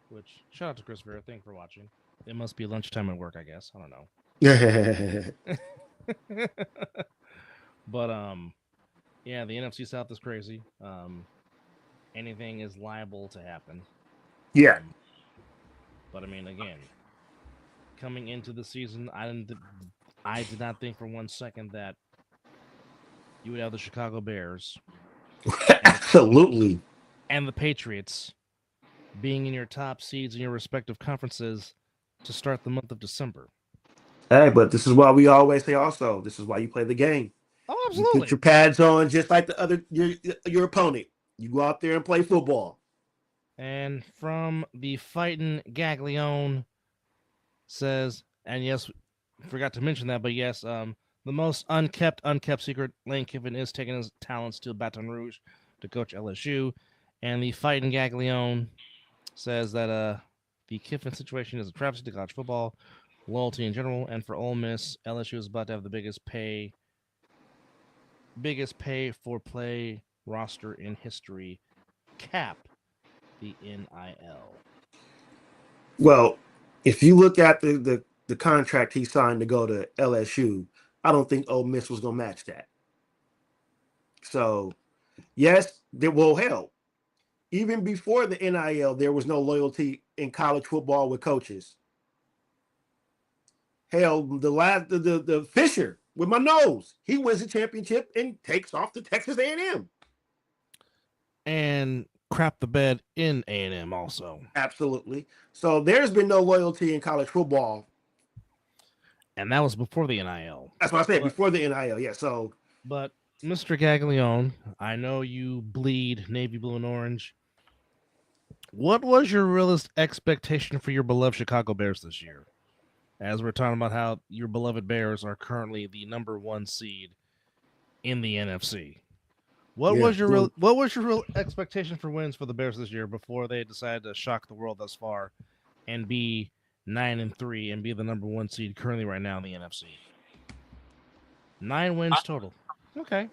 Which, shout out to Chris Vera. Thank you for watching. It must be lunchtime at work, I guess. I don't know. But, yeah, the NFC South is crazy. Anything is liable to happen. Yeah. But, I mean, again, coming into the season, I did not think for 1 second that you would have the Chicago Bears. Absolutely. And the Patriots being in your top seeds in your respective conferences to start the month of December. Hey, but this is why we always say also, this is why you play the game. Oh, absolutely. You put your pads on just like your opponent. You go out there and play football. And from the Fightin' Gaglione says, and yes, forgot to mention that, but yes, the most unkept secret, Lane Kiffin is taking his talents to Baton Rouge to coach LSU. And the Fightin' Gaglione says that the Kiffin situation is a travesty to college football, loyalty in general, and for Ole Miss, LSU is about to have the biggest pay for play roster in history, cap the NIL. Well, if you look at the contract he signed to go to LSU, I don't think Ole Miss was going to match that. So, yes, hell, even before the NIL, there was no loyalty in college football with coaches. Hell, the Fisher with my nose, he wins the championship and takes off to Texas A&M. And crap the bed in A&M also. Absolutely. So there's been no loyalty in college football. And that was before the NIL. That's what I said, before the NIL, yeah. So, but Mr. Gaglione, I know you bleed navy blue and orange. What was your realist expectation for your beloved Chicago Bears this year? As we're talking about how your beloved Bears are currently the number 1 seed in the NFC. What was your real expectation for wins for the Bears this year before they decided to shock the world thus far and be 9-3 and be the number 1 seed currently right now in the NFC? 9 wins total. Okay.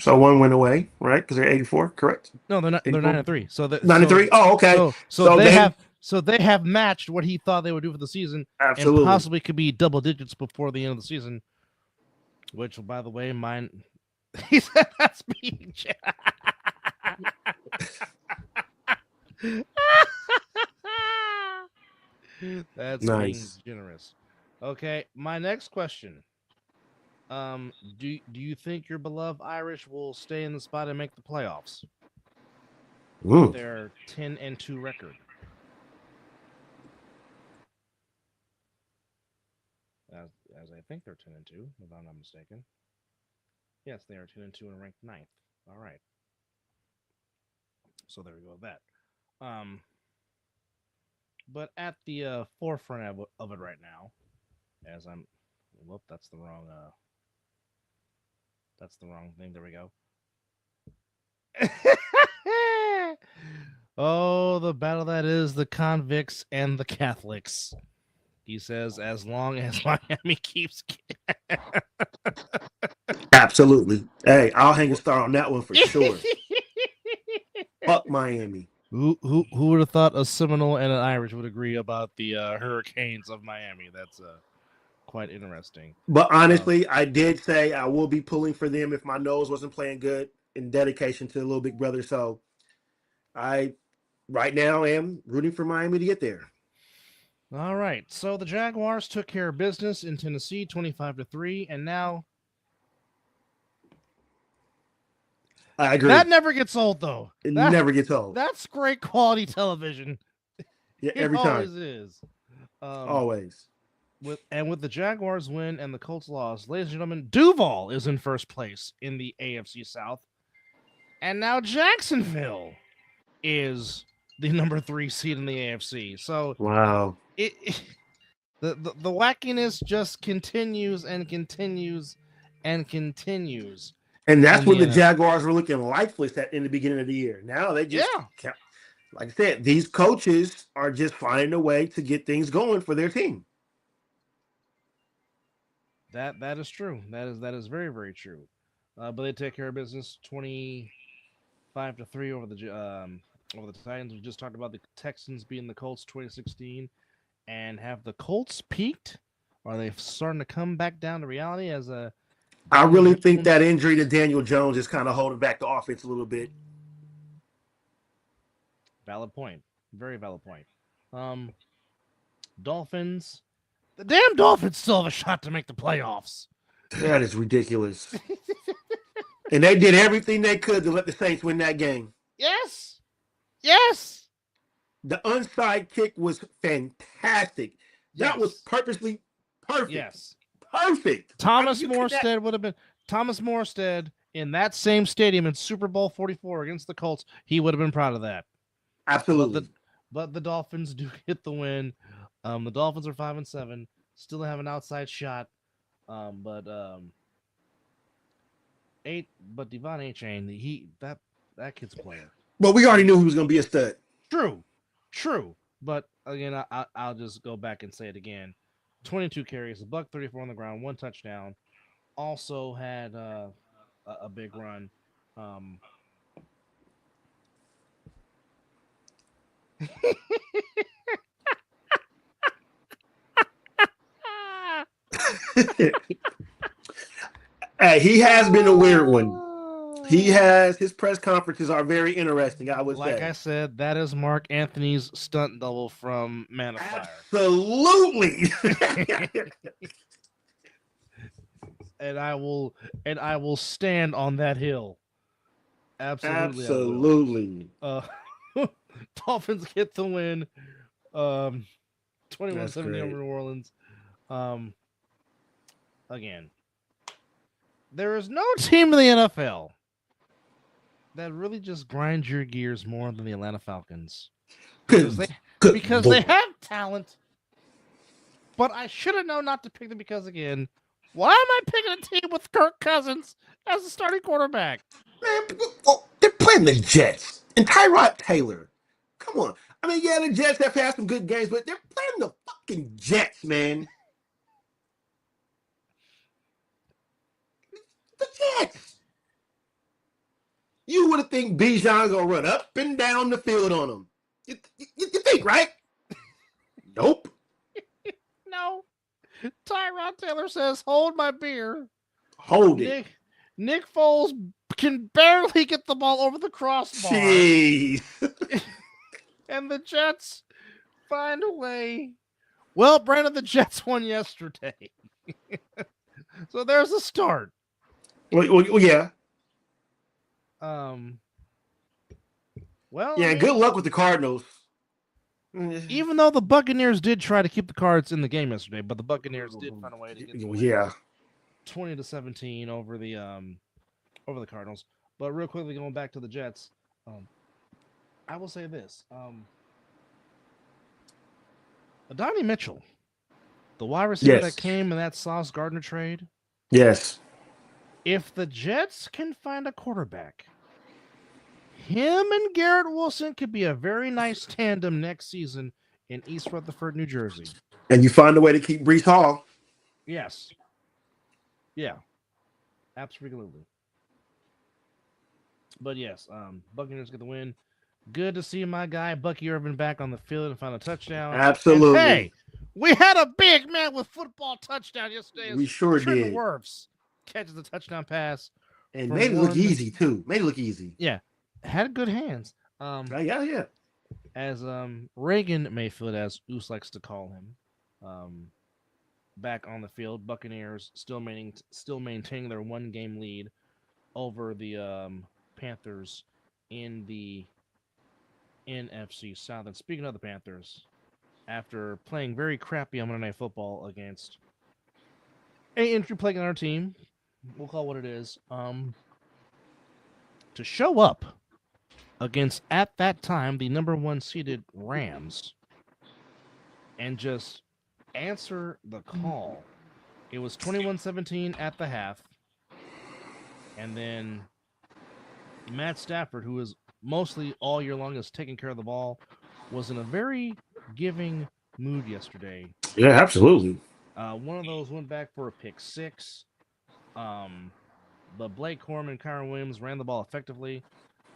So 1 win away, right? Because they're 84, correct? No, they're not. 84? They're 9-3. So 9-3. Oh, okay. So they have matched what he thought they would do for the season, absolutely, and possibly could be double digits before the end of the season. Which, by the way, mine. He said that's being. That's nice. Being generous. Okay, my next question. Do you think your beloved Irish will stay in the spot and make the playoffs? With their 10-2 record. As I think they're 10-2, if I'm not mistaken. Yes, they are 10-2 and ranked 9th. All right. So there we go with that. But at the forefront of it right now, as I'm, whoop, that's the wrong thing. There we go. Oh, the battle that is the convicts and the Catholics. He says, as long as Miami keeps. Absolutely. Hey, I'll hang a star on that one for sure. Fuck Miami. Who would have thought a Seminole and an Irish would agree about the Hurricanes of Miami? That's quite interesting. But honestly, I did say I will be pulling for them if my nose wasn't playing good in dedication to the little big brother. So I right now am rooting for Miami to get there. All right. So the Jaguars took care of business in Tennessee 25-3, and now I agree. That never gets old, though. It never gets old. That's great quality television. Yeah, every time. Always is. Always. With the Jaguars win and the Colts loss, ladies and gentlemen, Duval is in first place in the AFC South. And now Jacksonville is the number 3 seed in the AFC. So wow. The wackiness just continues and continues and continues. And that's when the Jaguars were looking lifeless in the beginning of the year. Now they just, like I said, these coaches are just finding a way to get things going for their team. That is true. That is very, very true. But they take care of business 25-3 over the Titans. We just talked about the Texans being the Colts 2016. And have the Colts peaked? Are they starting to come back down to reality as a? I really think that injury to Daniel Jones is kind of holding back the offense a little bit. Valid point. Very valid point. Dolphins. The damn Dolphins still have a shot to make the playoffs. That is ridiculous. And they did everything they could to let the Saints win that game. Yes. Yes. The onside kick was fantastic. That was purposely perfect. Yes. Perfect. Thomas Morstead would have been Thomas Morstead in that same stadium in Super Bowl 44 against the Colts. He would have been proud of that. Absolutely. But the Dolphins do get the win. The Dolphins are 5-7, still have an outside shot. But Devon A-Chain, that kid's a player. Well, we already knew he was going to be a stud. True. But again, I'll just go back and say it again. 22 carries, $134 on the ground, 1 touchdown. Also had a big run. Hey, he has been a weird one. His press conferences are very interesting, I would say. Like I said, that is Mark Anthony's stunt double from Man of Fire. Absolutely. and I will stand on that hill. Absolutely. Dolphins get the win. 21-17 That's over great. New Orleans. Again, there is no team in the NFL that really just grinds your gears more than the Atlanta Falcons. Because they have talent. But I should have known not to pick them because, again, why am I picking a team with Kirk Cousins as the starting quarterback? Man, they're playing the Jets and Tyrod Taylor. Come on. I mean, yeah, the Jets have had some good games, but they're playing the fucking Jets, man. The Jets. You would have think Bijan gonna run up and down the field on them. You think, right? Nope. No. Tyrod Taylor says, "Hold my beer." Hold it. Nick Foles can barely get the ball over the crossbar. Jeez. And the Jets find a way. Well, Brandon, the Jets won yesterday. So there's a start. Well, yeah. Well, yeah, good luck with the Cardinals. Even though the Buccaneers did try to keep the Cards in the game yesterday, but the Buccaneers did find a way to get the win. 20-17 over the Cardinals. But real quickly, going back to the Jets, I will say this: Adonai Mitchell, the wide receiver that came in that Sauce Gardner trade. Yes. If the Jets can find a quarterback, him and Garrett Wilson could be a very nice tandem next season in East Rutherford, New Jersey. And you find a way to keep Breece Hall. Yes. Yeah. Absolutely. But yes, Buccaneers get the win. Good to see my guy Bucky Irvin back on the field and find a touchdown. Absolutely. And hey, we had a big man with football touchdown yesterday. We sure did. Wirfs catches the touchdown pass. And made it look easy, too. Made it look easy. Yeah. Had good hands. Yeah. As Reagan Mayfield, as Oos likes to call him, back on the field. Buccaneers still maintaining their 1-game lead over the Panthers in the NFC South. And speaking of the Panthers, after playing very crappy on Monday Night Football against an entry player on our team, we'll call it what it is, to show up against, at that time, the number 1 seeded Rams and just answer the call. It was 21-17 at the half. And then Matt Stafford, who is mostly all year long is taking care of the ball, was in a very giving mood yesterday. Yeah, absolutely. One of those went back for a pick 6. But Blake Corum and Kyron Williams ran the ball effectively.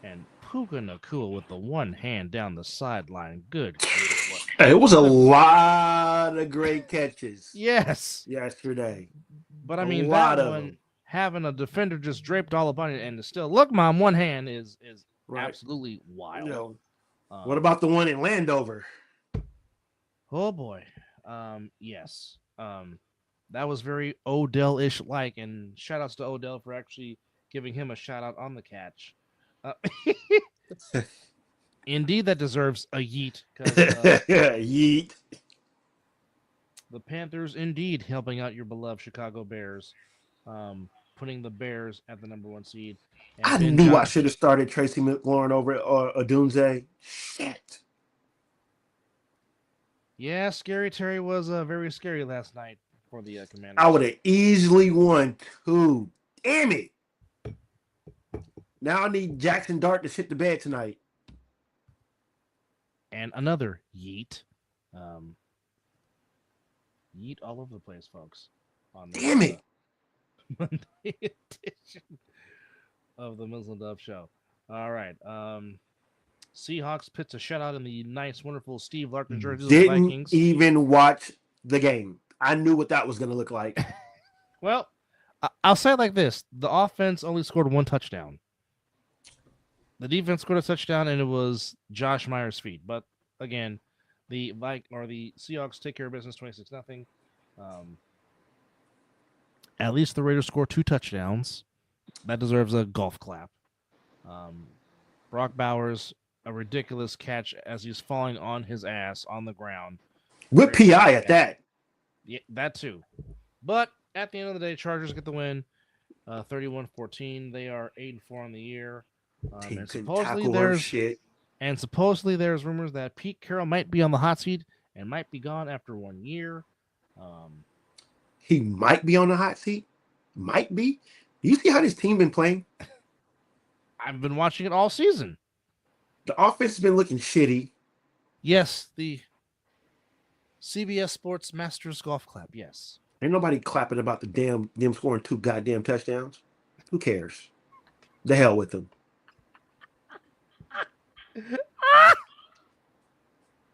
And Puka Nacua with the one hand down the sideline. Good. It was a lot of great catches. Yes. Yesterday. But I mean, that one, having a defender just draped all up on it and to still look, Mom, one hand is right. Absolutely wild. You know, what about the one in Landover? Oh boy. Yes. That was very Odell-ish like, and shout outs to Odell for actually giving him a shout out on the catch. Indeed, that deserves a yeet. Yeet. The Panthers, indeed, helping out your beloved Chicago Bears, putting the Bears at the number 1 seed. And I knew I should have started Tracy McLaurin over Odunze. Shit. Yeah, Scary Terry was very scary last night for the Commanders. I would have easily won 2. Damn it. Now I need Jackson Dart to shit the bed tonight. And another yeet. Yeet all over the place, folks. On the, damn it. Monday edition of the Mizzle Dove Show. All right. Seahawks pits a shutout in the nice, wonderful Steve Larkin jersey of the Vikings. Didn't even watch the game. I knew what that was going to look like. Well, I'll say it like this. The offense only scored 1 touchdown. The defense scored a touchdown, and it was Josh Myers' feet. But, again, the Seahawks take care of business 26-0. At least the Raiders score 2 touchdowns. That deserves a golf clap. Brock Bowers, a ridiculous catch as he's falling on his ass on the ground. With PI at that. Yeah, that too. But at the end of the day, Chargers get the win, 31-14. They are 8-4 on the year. And supposedly there's rumors that Pete Carroll might be on the hot seat and might be gone after 1 year. He might be on the hot seat. Might be. Do you see how this team been playing? I've been watching it all season. The offense has been looking shitty. Yes, the CBS Sports Masters golf clap. Yes. Ain't nobody clapping about them scoring 2 goddamn touchdowns. Who cares? The hell with them.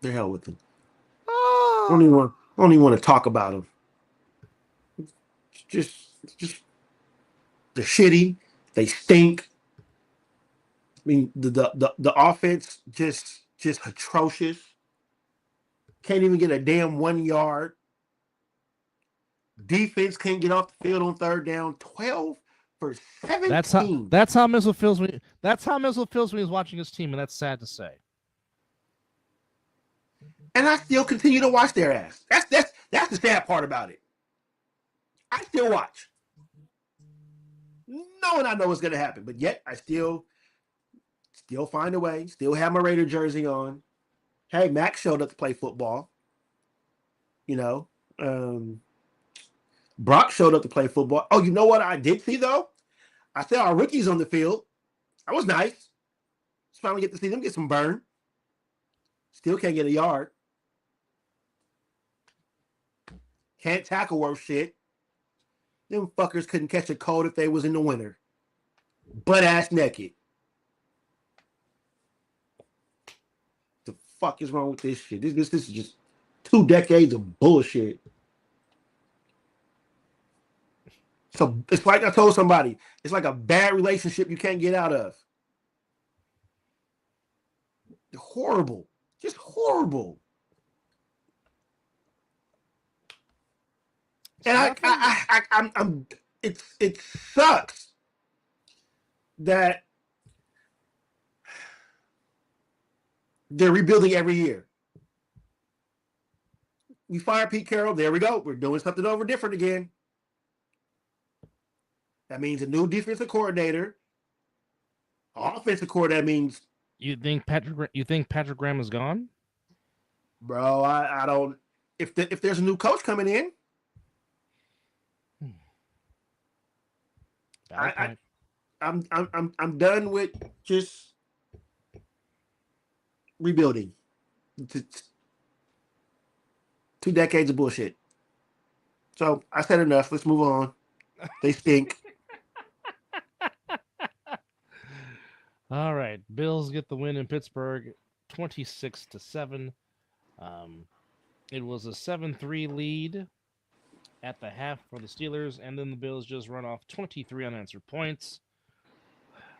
The hell with them. I don't even want to talk about them. Just they're shitty. They stink. I mean, the offense just atrocious. Can't even get a damn 1 yard. Defense can't get off the field on third down. 12 for 17. That's how Mizzle feels when he's watching his team, and that's sad to say. And I still continue to watch their ass. That's the sad part about it. I still watch, knowing I know what's going to happen, but yet I still find a way. Still have my Raider jersey on. Hey, Max showed up to play football. You know, Brock showed up to play football. Oh, you know what I did see though? I saw our rookies on the field. That was nice. Just finally get to see them get some burn. Still can't get a yard. Can't tackle worth shit. Them fuckers couldn't catch a cold if they was in the winter. Butt ass naked. The fuck is wrong with this shit? This is just 2 decades of bullshit. So it's like I told somebody, it's like a bad relationship you can't get out of. Horrible. Just horrible. And it sucks that they're rebuilding every year. We fire Pete Carroll. There we go. We're doing something over different again. That means a new defensive coordinator. Offensive coordinator means. You think Patrick Graham is gone? Bro, I don't. If there's a new coach coming in, I'm done with just rebuilding. 2 decades of bullshit. So I said enough. Let's move on. They stink. All right, Bills get the win in Pittsburgh, 26-7. It was a 7-3 lead at the half for the Steelers, and then the Bills just run off 23 unanswered points,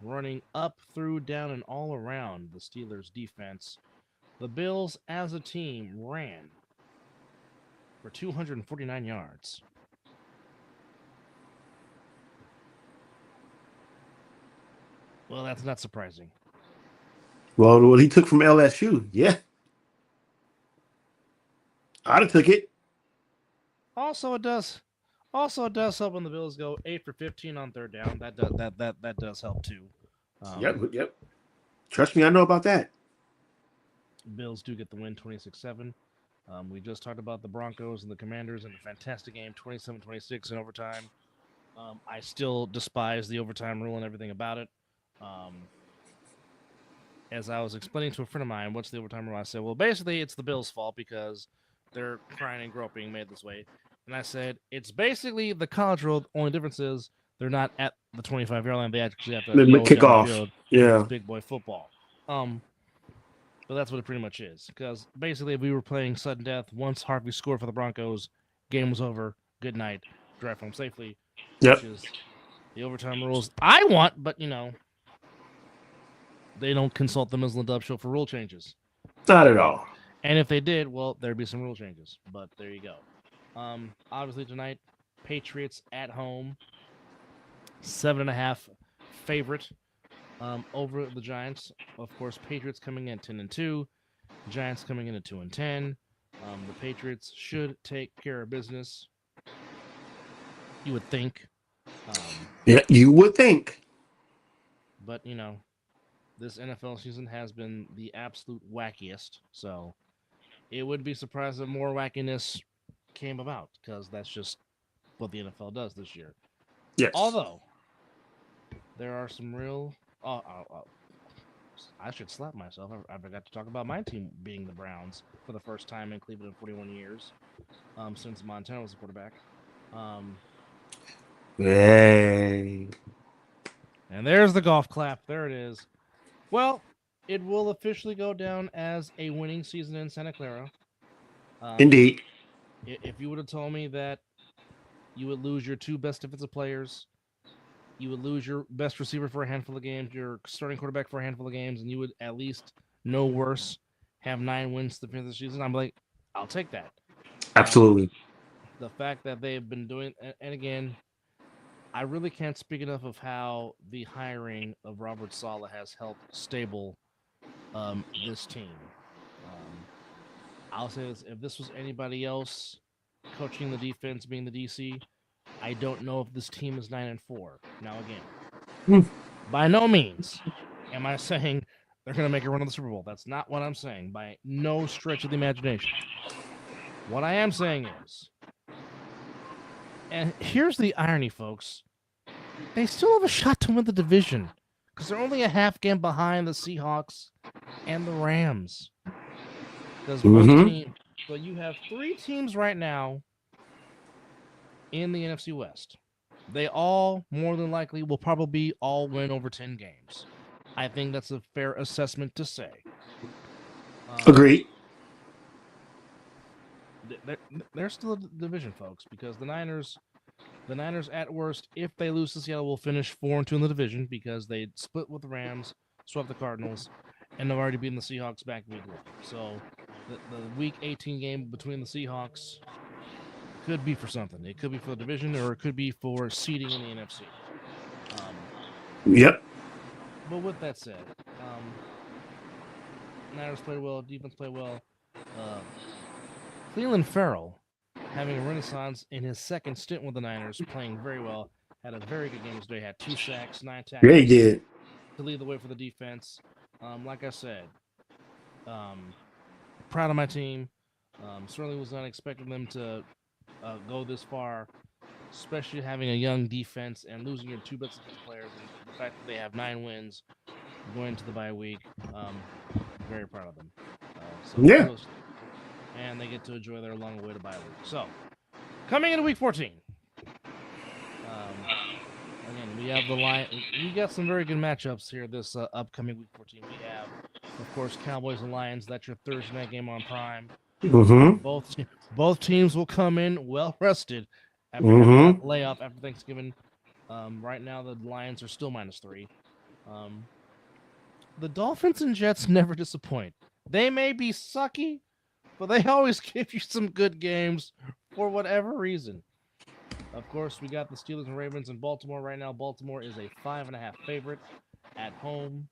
running up, through, down, and all around the Steelers' defense. The Bills, as a team, ran for 249 yards. Well, that's not surprising. Well, what he took from LSU, yeah. I'd have took it. Also, it does help when the Bills go 8 for 15 on third down. That does help too. Yep. Trust me, I know about that. Bills do get the win, 26-7. We just talked about the Broncos and the Commanders in a fantastic game, 27-26 in overtime. I still despise the overtime rule and everything about it. As I was explaining to a friend of mine, what's the overtime rule? I said, well, basically, it's the Bills' fault because they're crying and groping made this way. And I said, it's basically the college rule. The only difference is they're not at the 25-yard line. They actually have to kick off. Yeah. It's big boy football. But that's what it pretty much is. Because basically, if we were playing sudden death, once Harvey scored for the Broncos, game was over. Good night. Drive home safely. Yep. Which is the overtime rules I want, but, they don't consult the Mizzle and Dub show for rule changes. Not at all. And if they did, well, there'd be some rule changes. But there you go. Obviously tonight, Patriots at home, 7.5 favorite. over the Giants. Of course, Patriots coming in 10-2, Giants coming in at 2-10. The Patriots should take care of business. You would think. Yeah, you would think. But, this NFL season has been the absolute wackiest. So it would be surprised if more wackiness came about because that's just what the NFL does this year. Yes. Although, there are some real... I should slap myself. I forgot to talk about my team being the Browns for the first time in Cleveland in 41 years, since Montana was the quarterback. Hey. And there's the golf clap. There it is. Well, it will officially go down as a winning season in Santa Clara. Indeed. If you would have told me that you would lose your two best defensive players, you would lose your best receiver for a handful of games, your starting quarterback for a handful of games, and you would at least, no worse, have 9 wins to finish the season, I'm like, I'll take that. Absolutely. The fact that they've been doing, and again, I really can't speak enough of how the hiring of Robert Saleh has helped stable this team. I'll say this, if this was anybody else coaching the defense, being the DC, I don't know if this team is 9-4. Now again, by no means am I saying they're going to make a run of the Super Bowl. That's not what I'm saying by no stretch of the imagination. What I am saying is, and here's the irony, folks, they still have a shot to win the division because they're only a half game behind the Seahawks and the Rams. Because both teams, so you have 3 teams right now in the NFC West. They all, more than likely, will probably all win over 10 games. I think that's a fair assessment to say. Agreed. They're still a division, folks, because the Niners, at worst, if they lose to Seattle, will finish 4-2 in the division because they split with the Rams, swept the Cardinals, and they've already beaten the Seahawks back week 1. So the week 18 game between the Seahawks could be for something. It could be for the division, or it could be for seeding in the NFC. Yep. But with that said, Niners played well, defense played well. Cleveland Farrell, having a renaissance in his second stint with the Niners, playing very well, had a very good game today. Had 2 sacks, 9 tackles. Yeah, he did. To lead the way for the defense. Like I said, proud of my team. Certainly was not expecting them to go this far, especially having a young defense and losing your 2 best players, and the fact that they have 9 wins going into the bye week. Very proud of them. Yeah. And they get to enjoy their long way to bye week. So, coming into week 14. Again, we have the line. We got some very good matchups here this upcoming week 14. We have, of course, Cowboys and Lions. That's your Thursday night game on Prime. Both teams will come in well rested after a layoff after Thanksgiving. Right now, the Lions are still -3. The Dolphins and Jets never disappoint. They may be sucky, but they always give you some good games for whatever reason. Of course, we got the Steelers and Ravens in Baltimore right now. Baltimore is a 5.5 favorite at home.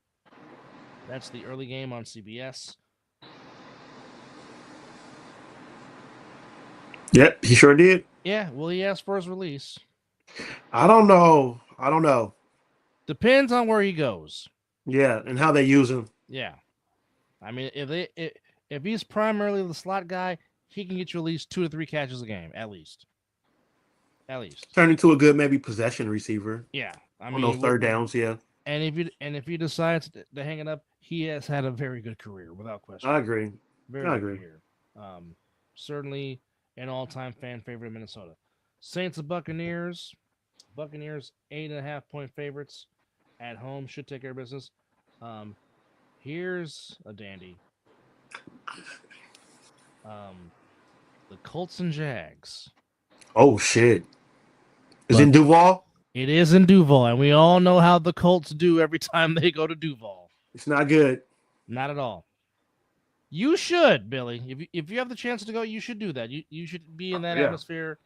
That's the early game on CBS. Yep, he sure did. Yeah, will he ask for his release? I don't know. Depends on where he goes. Yeah, and how they use him. Yeah. I mean, if he's primarily the slot guy, he can get you at least 2 to 3 catches a game, at least. Turn into a good maybe possession receiver. Yeah, I mean, on those third downs. Yeah. And if he decides to hang it up, he has had a very good career without question. I agree. I agree. Certainly an all-time fan favorite in Minnesota. Saints and Buccaneers. Buccaneers 8.5-point favorites at home, should take care of business. Here's a dandy. The Colts and Jags. Oh shit. Is it in Duval? It is in Duval, and we all know how the Colts do every time they go to Duval. It's not good. Not at all. You should, Billy. If you have the chance to go, you should do that. You should be in that atmosphere.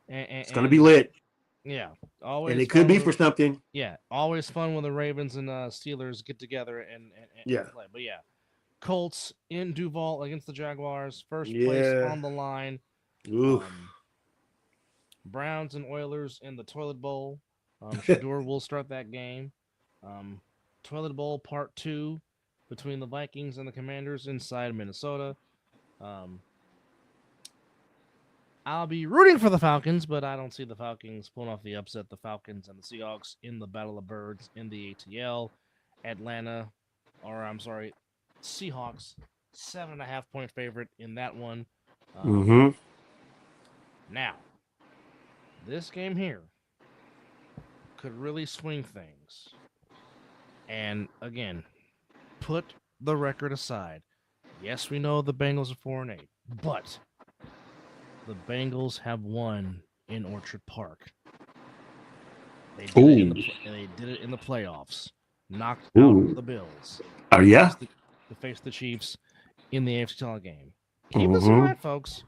It's going to be lit. Yeah, always. And it could be for something. Yeah, always fun when the Ravens and Steelers get together and play. But yeah, Colts in Duval against the Jaguars. First place on the line. Browns and Oilers in the Toilet Bowl. Shador will start that game. Toilet Bowl Part 2 between the Vikings and the Commanders inside Minnesota. I'll be rooting for the Falcons, but I don't see the Falcons pulling off the upset. The Falcons and the Seahawks in the Battle of Birds in the ATL. Seahawks, 7.5-point favorite in that one. Now, this game here could really swing things. And again, put the record aside. Yes, we know the Bengals are 4-8, but the Bengals have won in Orchard Park. They did it in the playoffs. Knocked out the Bills. Oh, yeah? To face the Chiefs in the AFC title game. Keep this in mind, folks.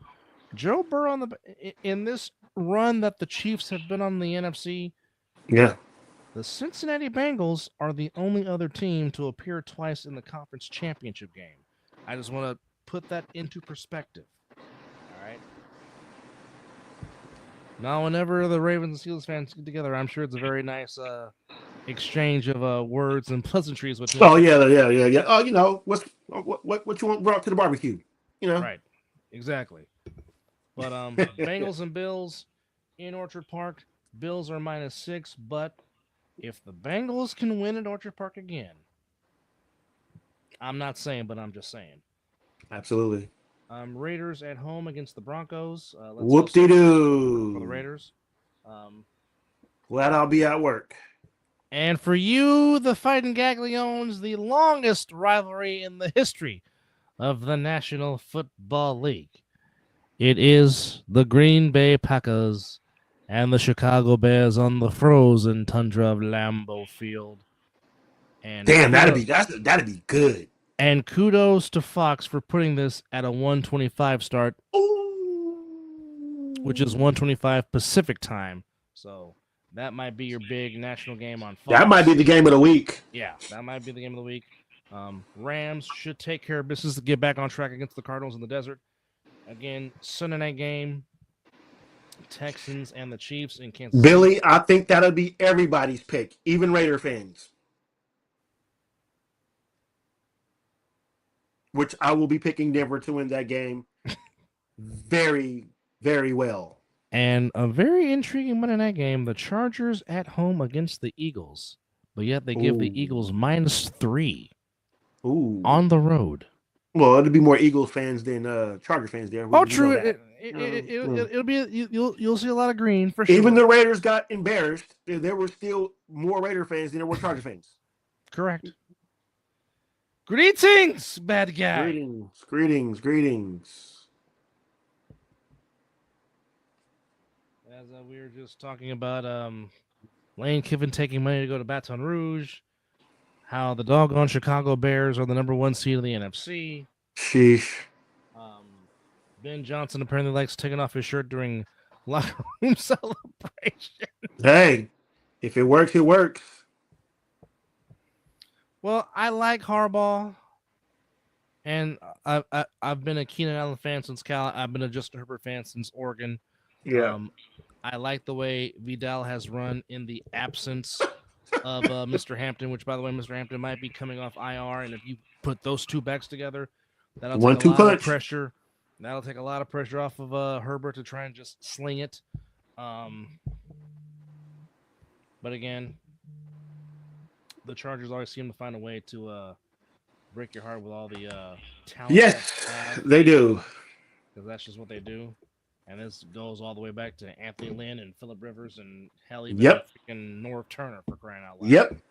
Joe Burrow in this run that the Chiefs have been on the NFC. Yeah. The Cincinnati Bengals are the only other team to appear twice in the conference championship game. I just want to put that into perspective. All right. Now, whenever the Ravens and Steelers fans get together, I'm sure it's a very nice exchange of words and pleasantries with them. Oh yeah. Oh, you know what you want brought to the barbecue? You know. Right. Exactly. But Bengals and Bills in Orchard Park. Bills are -6, but if the Bengals can win at Orchard Park again, I'm not saying, but I'm just saying. Absolutely. Raiders at home against the Broncos. Whoop-de-doo. For the Raiders. Glad I'll be at work. And for you, the Fighting Gaglions, the longest rivalry in the history of the National Football League. It is the Green Bay Packers and the Chicago Bears on the frozen tundra of Lambeau Field. And damn, that'd be good. And kudos to Fox for putting this at a 1:25 start, which is 1:25 Pacific time. So that might be your big national game on Fox. That might be the game of the week. Yeah, that might be the game of the week. Rams should take care of business to get back on track against the Cardinals in the desert. Again, Sunday night game. Texans and the Chiefs in Kansas City. Billy, I think that'll be everybody's pick, even Raider fans. Which I will be picking Denver to win that game very, very well. And a very intriguing Monday night game, the Chargers at home against the Eagles. But yet they give the Eagles -3 on the road. Well, it'll be more Eagles fans than Charger fans there. Oh, true. It'll be you'll see a lot of green for sure. Even the Raiders got embarrassed. There were still more Raider fans than there were Charger fans. Correct. Greetings, bad guy. Greetings. As we were just talking about Lane Kiffin taking money to go to Baton Rouge, how the doggone Chicago Bears are the #1 seed in the NFC. Sheesh. Ben Johnson apparently likes taking off his shirt during locker room celebration. Hey, if it works, it works. Well, I like Harbaugh, and I've been a Keenan Allen fan since Cal. I've been a Justin Herbert fan since Oregon. Yeah. I like the way Vidal has run in the absence of Mr. Hampton, which, by the way, Mr. Hampton might be coming off IR, and if you put those two backs together, that'll take a lot of pressure. That'll take a lot of pressure off of Herbert to try and just sling it. But again, the Chargers always seem to find a way to break your heart with all the talent. Yes, they do. Because that's just what they do. And this goes all the way back to Anthony Lynn and Phillip Rivers and hell, even freaking Norv Turner, for crying out loud. Yep.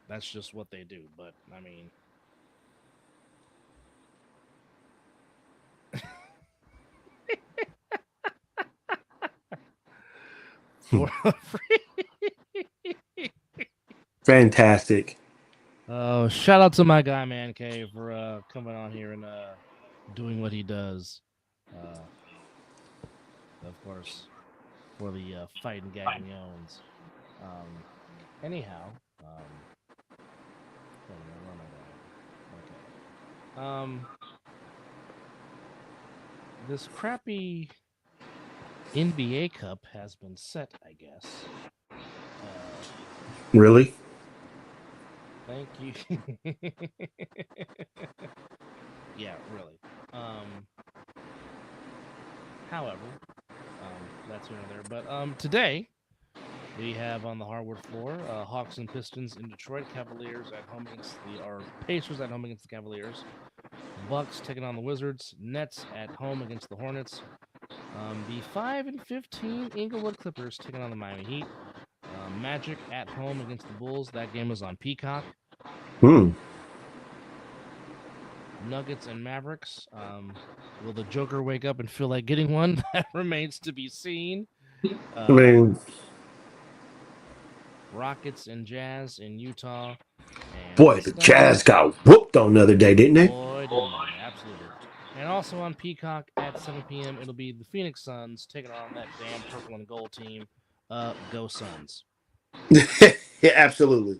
That's just what they do. But, I mean... Fantastic. Shout out to my guy Man Cave for coming on here and doing what he does. Of course, for the fighting gagging owns. Anyhow, wait a minute, where am I going? Okay. This crappy NBA Cup has been set, I guess. Really? Thank you. Yeah, really. However, that's here and there. But today we have on the hardwood floor Hawks and Pistons in Detroit, Cavaliers at home against or Pacers at home against the Cavaliers, Bucks taking on the Wizards, Nets at home against the Hornets, the 5-15 Inglewood Clippers taking on the Miami Heat, Magic at home against the Bulls. That game is on Peacock. Nuggets and Mavericks. Will the Joker wake up and feel like getting one? That remains to be seen. I mean, Rockets and Jazz in Utah. And boy, the Jazz got whooped on the other day, didn't they? Boy, didn't they? Absolutely. And also on Peacock at 7 p.m., it'll be the Phoenix Suns taking on that damn purple and gold team. Go Suns. Yeah, absolutely.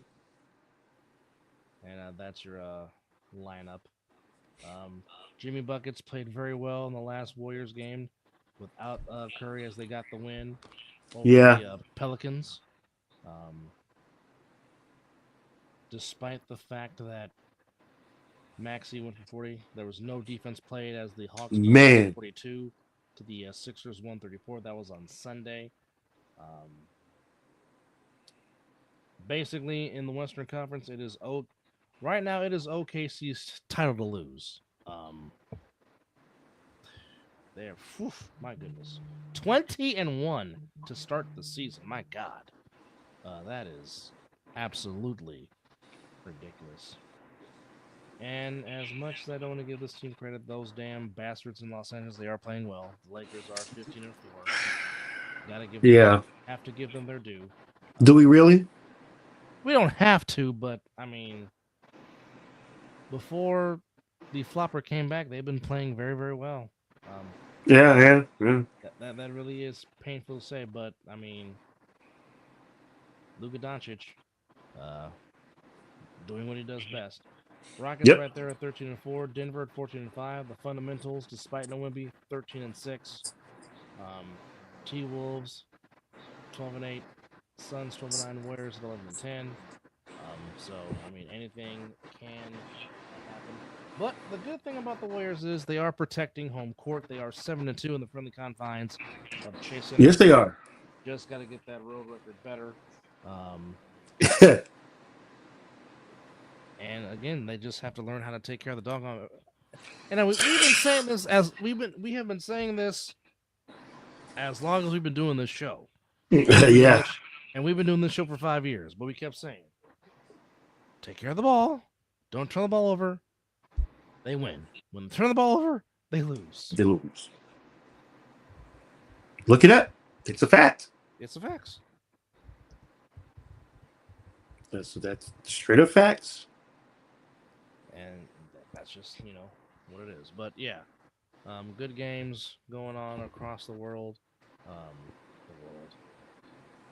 And that's your lineup. Jimmy Buckets played very well in the last Warriors game without Curry as they got the win over the Pelicans. Despite the fact that Maxey went for 40, there was no defense played as the Hawks beat 42 to the Sixers 134. That was on Sunday. Basically, in the Western Conference, it is right now it is OKC's title to lose. They're, my goodness, 20-1 to start the season. My God, that is absolutely ridiculous. And as much as I don't want to give this team credit, those damn bastards in Los Angeles, they are playing well. The Lakers are 15-4. Gotta give them, have to give them their due. Do we really? We don't have to, but I mean, before the flopper came back, they've been playing very, very well. Yeah. That really is painful to say, but I mean, Luka Doncic, doing what he does best. Rockets right there at 13-4. Denver at 14-5. The fundamentals, despite no Wemby, 13-6. T-Wolves 12-8. Suns 12-9. Warriors at 11-10. So I mean, anything can happen. But the good thing about the Warriors is they are protecting home court. They are 7-2 in the friendly confines of Chase Center. Yes, they are. Just got to get that road record better. And again, they just have to learn how to take care of the doggone. And we've been saying this we have been saying this as long as we've been doing this show. Yeah. And we've been doing this show for 5 years, but we kept saying, take care of the ball. Don't turn the ball over. They win. When they turn the ball over, they lose. They lose. Look it up. It's a fact. It's a fact. That's straight up facts. And that's just, what it is. But yeah, good games going on across the world.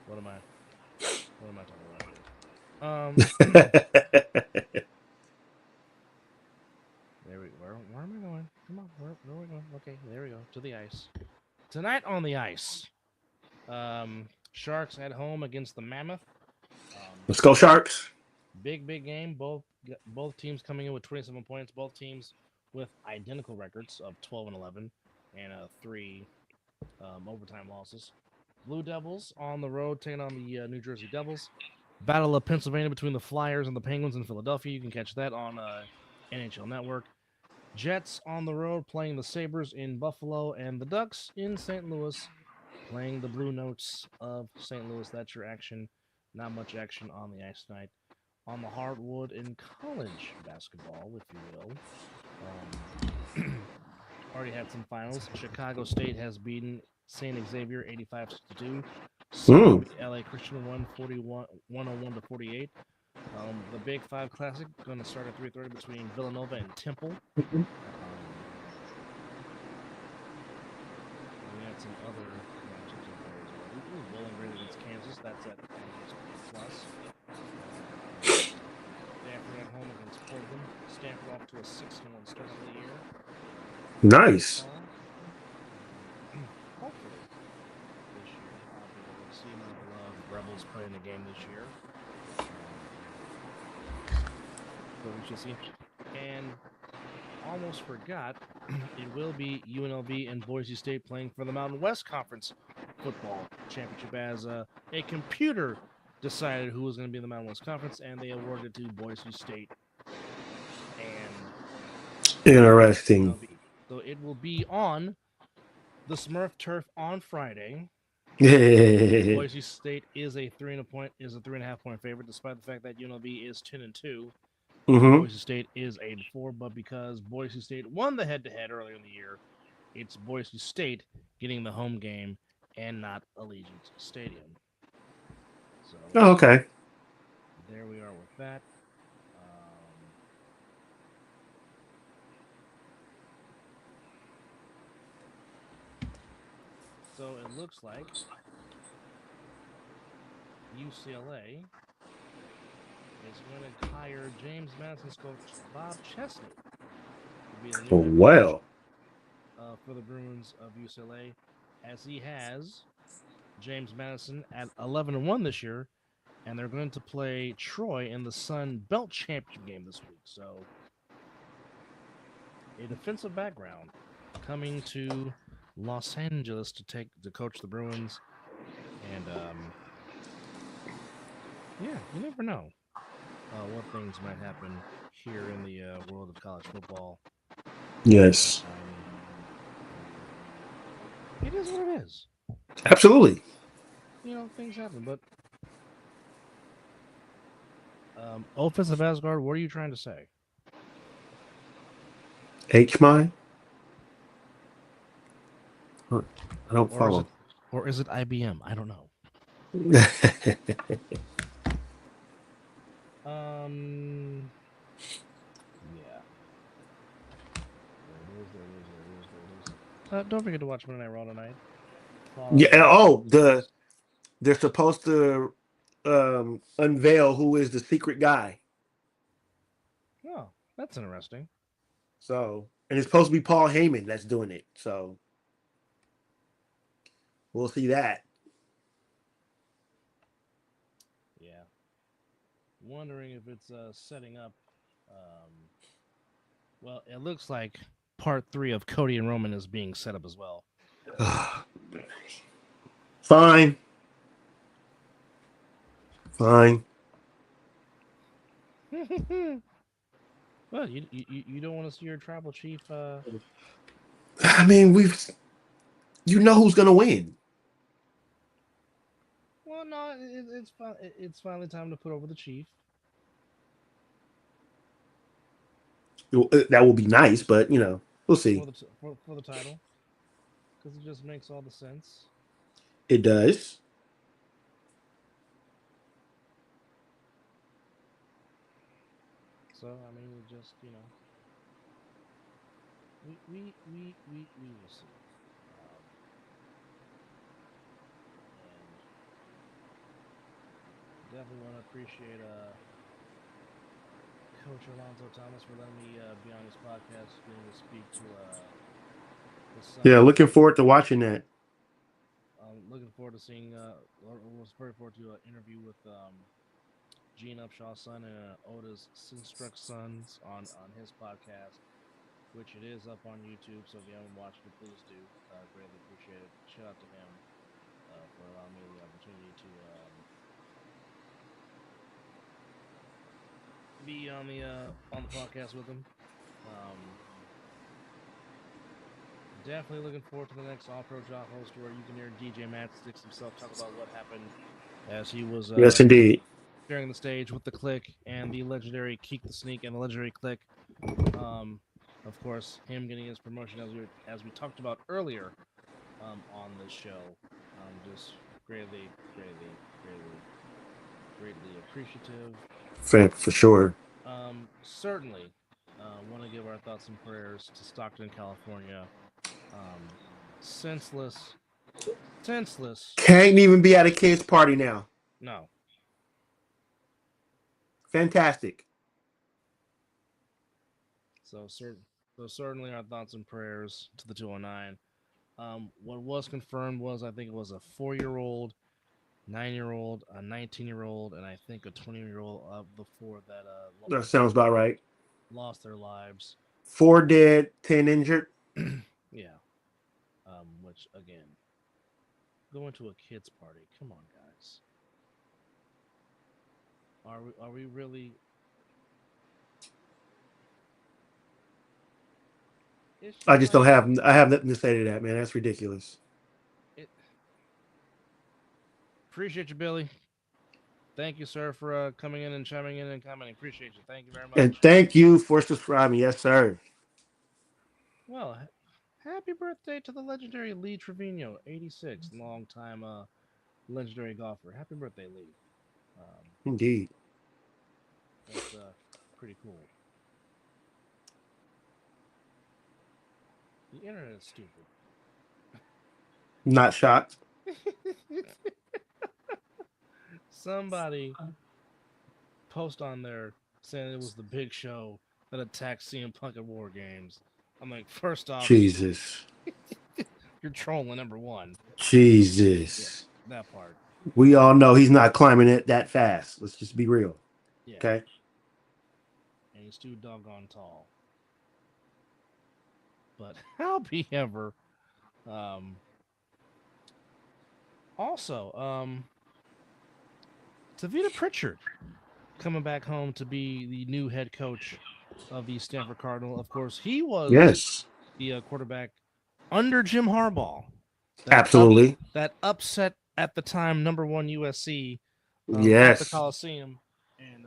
What am I talking about here? There we where am I going? Come on, where are we going? Okay, there we go. To the ice. Tonight on the ice. Sharks at home against the Mammoth. Let's go Sharks. Big game. Both teams coming in with 27 points. Both teams with identical records of 12-11 and 3 overtime losses. Blue Devils on the road taking on the New Jersey Devils. Battle of Pennsylvania between the Flyers and the Penguins in Philadelphia. You can catch that on NHL Network. Jets on the road playing the Sabres in Buffalo, and the Ducks in St. Louis playing the Blue Notes of St. Louis. That's your action. Not much action on the ice tonight. On the hardwood in college basketball, if you will. Already had some finals. Chicago State has beaten St. Xavier 85-62. LA Christian won 101-48. The Big Five Classic going to start at 3:30 between Villanova and Temple. We had some other matchups in there as well. Bowling Green against Kansas. That's at plus. Stanford at home against Portland. Stanford off to a 6-1 start to the year. Nice. Hopefully, this year I'll be able to see my beloved Rebels play in the game this year. But we shall see. And almost forgot, it will be UNLV and Boise State playing for the Mountain West Conference football championship as a computer decided who was going to be in the Mountain West Conference, and they awarded it to Boise State. And interesting. UNLV. So it will be on the Smurf turf on Friday. Boise State is a 3.5 point favorite, despite the fact that UNLV is 10-2. Boise State is 8-4, but because Boise State won the head-to-head earlier in the year, it's Boise State getting the home game and not Allegiant Stadium. So, okay. There we are with that. So it looks like UCLA is going to hire James Madison's coach Bob Chesney to be the new head coach for the Bruins of UCLA, as he has James Madison at 11-1 this year, and they're going to play Troy in the Sun Belt Championship game this week. So, a defensive background coming to Los Angeles to coach the Bruins, and yeah, you never know what things might happen here in the world of college football. Yes. It is what it is. Absolutely. Things happen, but offensive Asgard, what are you trying to say? H-Mine? I don't follow. Or is it IBM? I don't know. Yeah. Don't forget to watch Monday Night Raw tonight. Yeah. They're supposed to unveil who is the secret guy. Oh, that's interesting. So, and it's supposed to be Paul Heyman that's doing it. So, we'll see that. Yeah. Wondering if it's setting up. Well, it looks like part 3 of Cody and Roman is being set up as well. Fine. Well, you don't want to see your tribal chief. I mean, you know who's gonna win. Well, no, it's finally time to put over the chief. That will be nice, but we'll see. For the title, because it just makes all the sense. It does. So I mean, it just we will see. And definitely want to appreciate Coach Alonzo Thomas for letting me be on his podcast, getting to speak to his son. Yeah, looking forward to watching that. Looking forward to seeing. Was very forward to an interview with Gene Upshaw's son and Oda's Sinstruck sons on his podcast, which it is up on YouTube. So if you haven't watched it, please do. Greatly appreciate it. Shout out to him for allowing me the opportunity to be on the podcast with him. Definitely looking forward to the next All-Pro Job host, where you can hear DJ Matchsticks himself talk about what happened as he was yes, indeed, sharing the stage with the Click and the legendary Keek the Sneak and the legendary Click. Of course, him getting his promotion as we talked about earlier on this show. Just greatly appreciative. for sure. Certainly want to give our thoughts and prayers to Stockton, California. Senseless Senseless. Can't even be at a kid's party now. No. Fantastic. So certainly our thoughts and prayers to the 209. What was confirmed was I think it was a 4-year-old, 9-year-old, a 19-year-old, and I think a 20-year-old of the 4 that That sounds about right. lost their lives. 4 dead, 10 injured. Yeah. Which again, going to a kid's party. Come on, guys. Are we really? I just don't have. I have nothing to say to that, man. That's ridiculous. Appreciate you, Billy. Thank you, sir, for coming in and chiming in and commenting. Appreciate you. Thank you very much. And thank you for subscribing. Yes, sir. Well, happy birthday to the legendary Lee Trevino, 86, long-time legendary golfer. Happy birthday, Lee. Indeed. That's pretty cool. The internet is stupid. Not shocked. Somebody post on there saying it was the Big Show that attacked CM Punk at War Games. I'm like, first off, Jesus. you're trolling, number one. Jesus. Yeah, that part. We all know he's not climbing it that fast. Let's just be real. Yeah. Okay. And he's too doggone tall. But however, also, Tavita Pritchard coming back home to be the new head coach of the Stanford Cardinal. Of course, he was the quarterback under Jim Harbaugh. Absolutely. That upset at the time number 1 USC at the Coliseum. And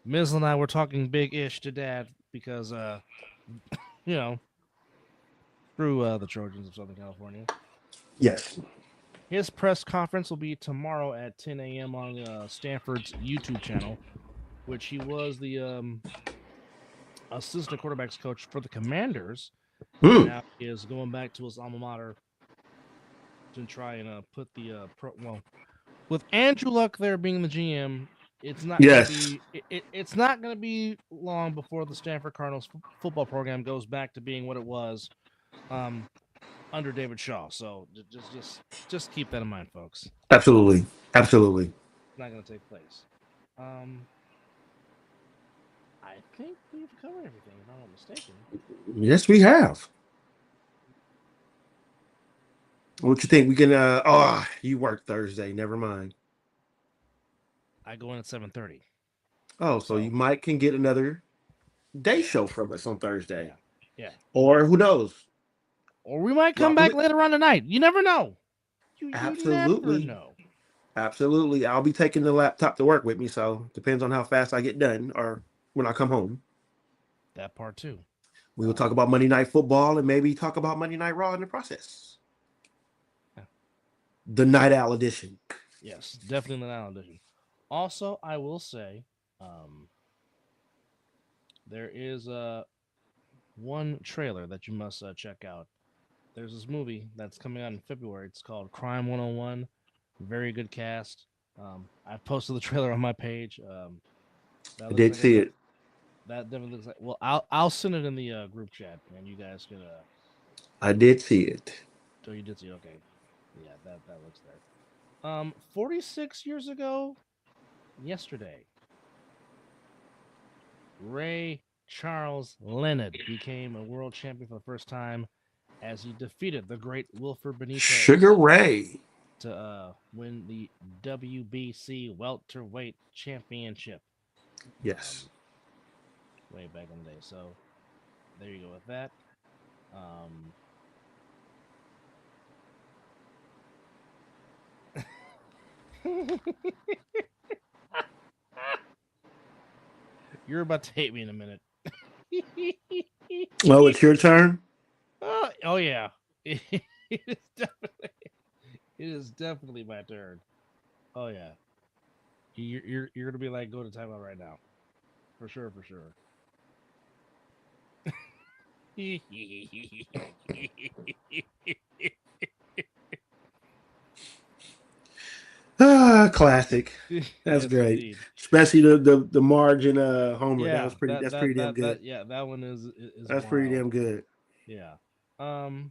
Mizzle and I were talking big-ish to Dad because, you know, through the Trojans of Southern California. Yes. His press conference will be tomorrow at 10 a.m. on Stanford's YouTube channel, which he was the assistant quarterbacks coach for the Commanders. Now he is going back to his alma mater to try and put the with Andrew Luck there being the GM, it's not going to be it's not going to be long before the Stanford Cardinals football program goes back to being what it was under David Shaw. So just keep that in mind, folks. Absolutely. It's not going to take place. I think we've covered everything, if I'm not mistaken. Yes, we have. What you think? We can you work Thursday. Never mind. I go in at 7:30. Oh, so you might can get another day show from us on Thursday. Yeah. Or who knows? Or we might come back later on tonight. You never know. You Absolutely. never know. Absolutely. I'll be taking the laptop to work with me, so depends on how fast I get done or when I come home. That part too. We will talk about Monday Night Football and maybe talk about Monday Night Raw in the process. Yeah. The Night Owl edition. Yes, definitely the Night Owl edition. Also, I will say, there is one trailer that you must check out. There's this movie that's coming out in February. It's called Crime 101. Very good cast. I posted the trailer on my page. I did see it. That definitely looks like. Well, I'll send it in the group chat, and you guys can. I did see it. Oh, you did see it? Okay. Yeah, that looks there. 46 years ago, yesterday, Ray Charles Leonard became a world champion for the first time as he defeated the great Wilfred Benitez. Sugar Ray. To win the WBC welterweight championship. Yes. Way back in the day. So there you go with that. You're about to hate me in a minute. Oh, it's your turn? Oh yeah. It is definitely my turn. Oh yeah. You're gonna be like, go to timeout right now. For sure. Classic. That's Yes, great. indeed. Especially the margin homer. Yeah, That's pretty damn good. yeah, that one is That's wild. pretty damn good. Yeah. Wow.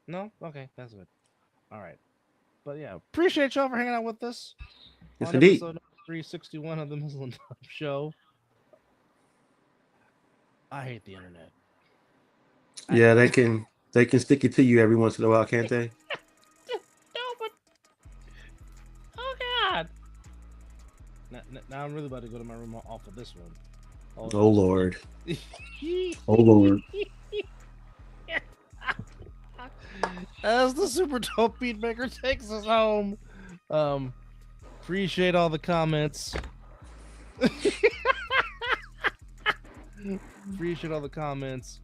No? Okay, that's good. All right. But yeah, appreciate y'all for hanging out with us Yes, on indeed. episode 361 of the Mizzle and Dub Show. I hate the internet. Yeah, they can stick it to you every once in a while, can't they? No, but oh god! Now I'm really about to go to my room off of this one. Oh Lord. Oh Lord. As the super dope beat maker takes us home. Appreciate all the comments. Appreciate all the comments.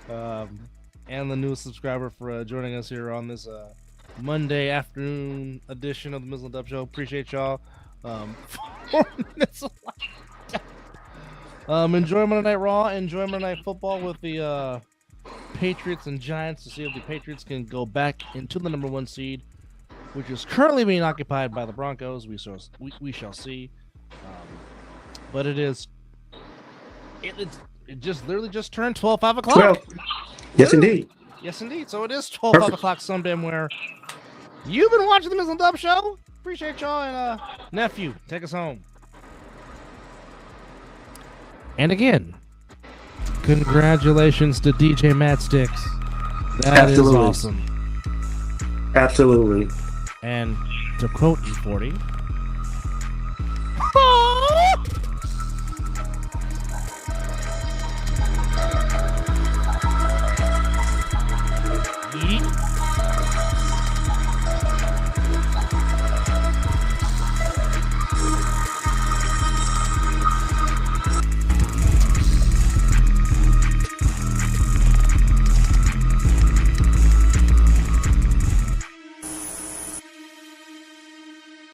And the newest subscriber for joining us here on this Monday afternoon edition of the Mizzle and Dub Show. Appreciate y'all. 4 minutes enjoy Monday Night Raw. Enjoy Monday Night Football with the Patriots and Giants to see if the Patriots can go back into the number 1 seed, which is currently being occupied by the Broncos. We shall see. But it just literally just turned 5 o'clock. 12. Yes, indeed. Yes, indeed. So it is 5 o'clock sometime where you've been watching the Mizzle and Dub Show. Appreciate y'all. And nephew, take us home. And again, congratulations to DJ Matt Sticks. That is awesome. Absolutely. And to quote E40, Yeet.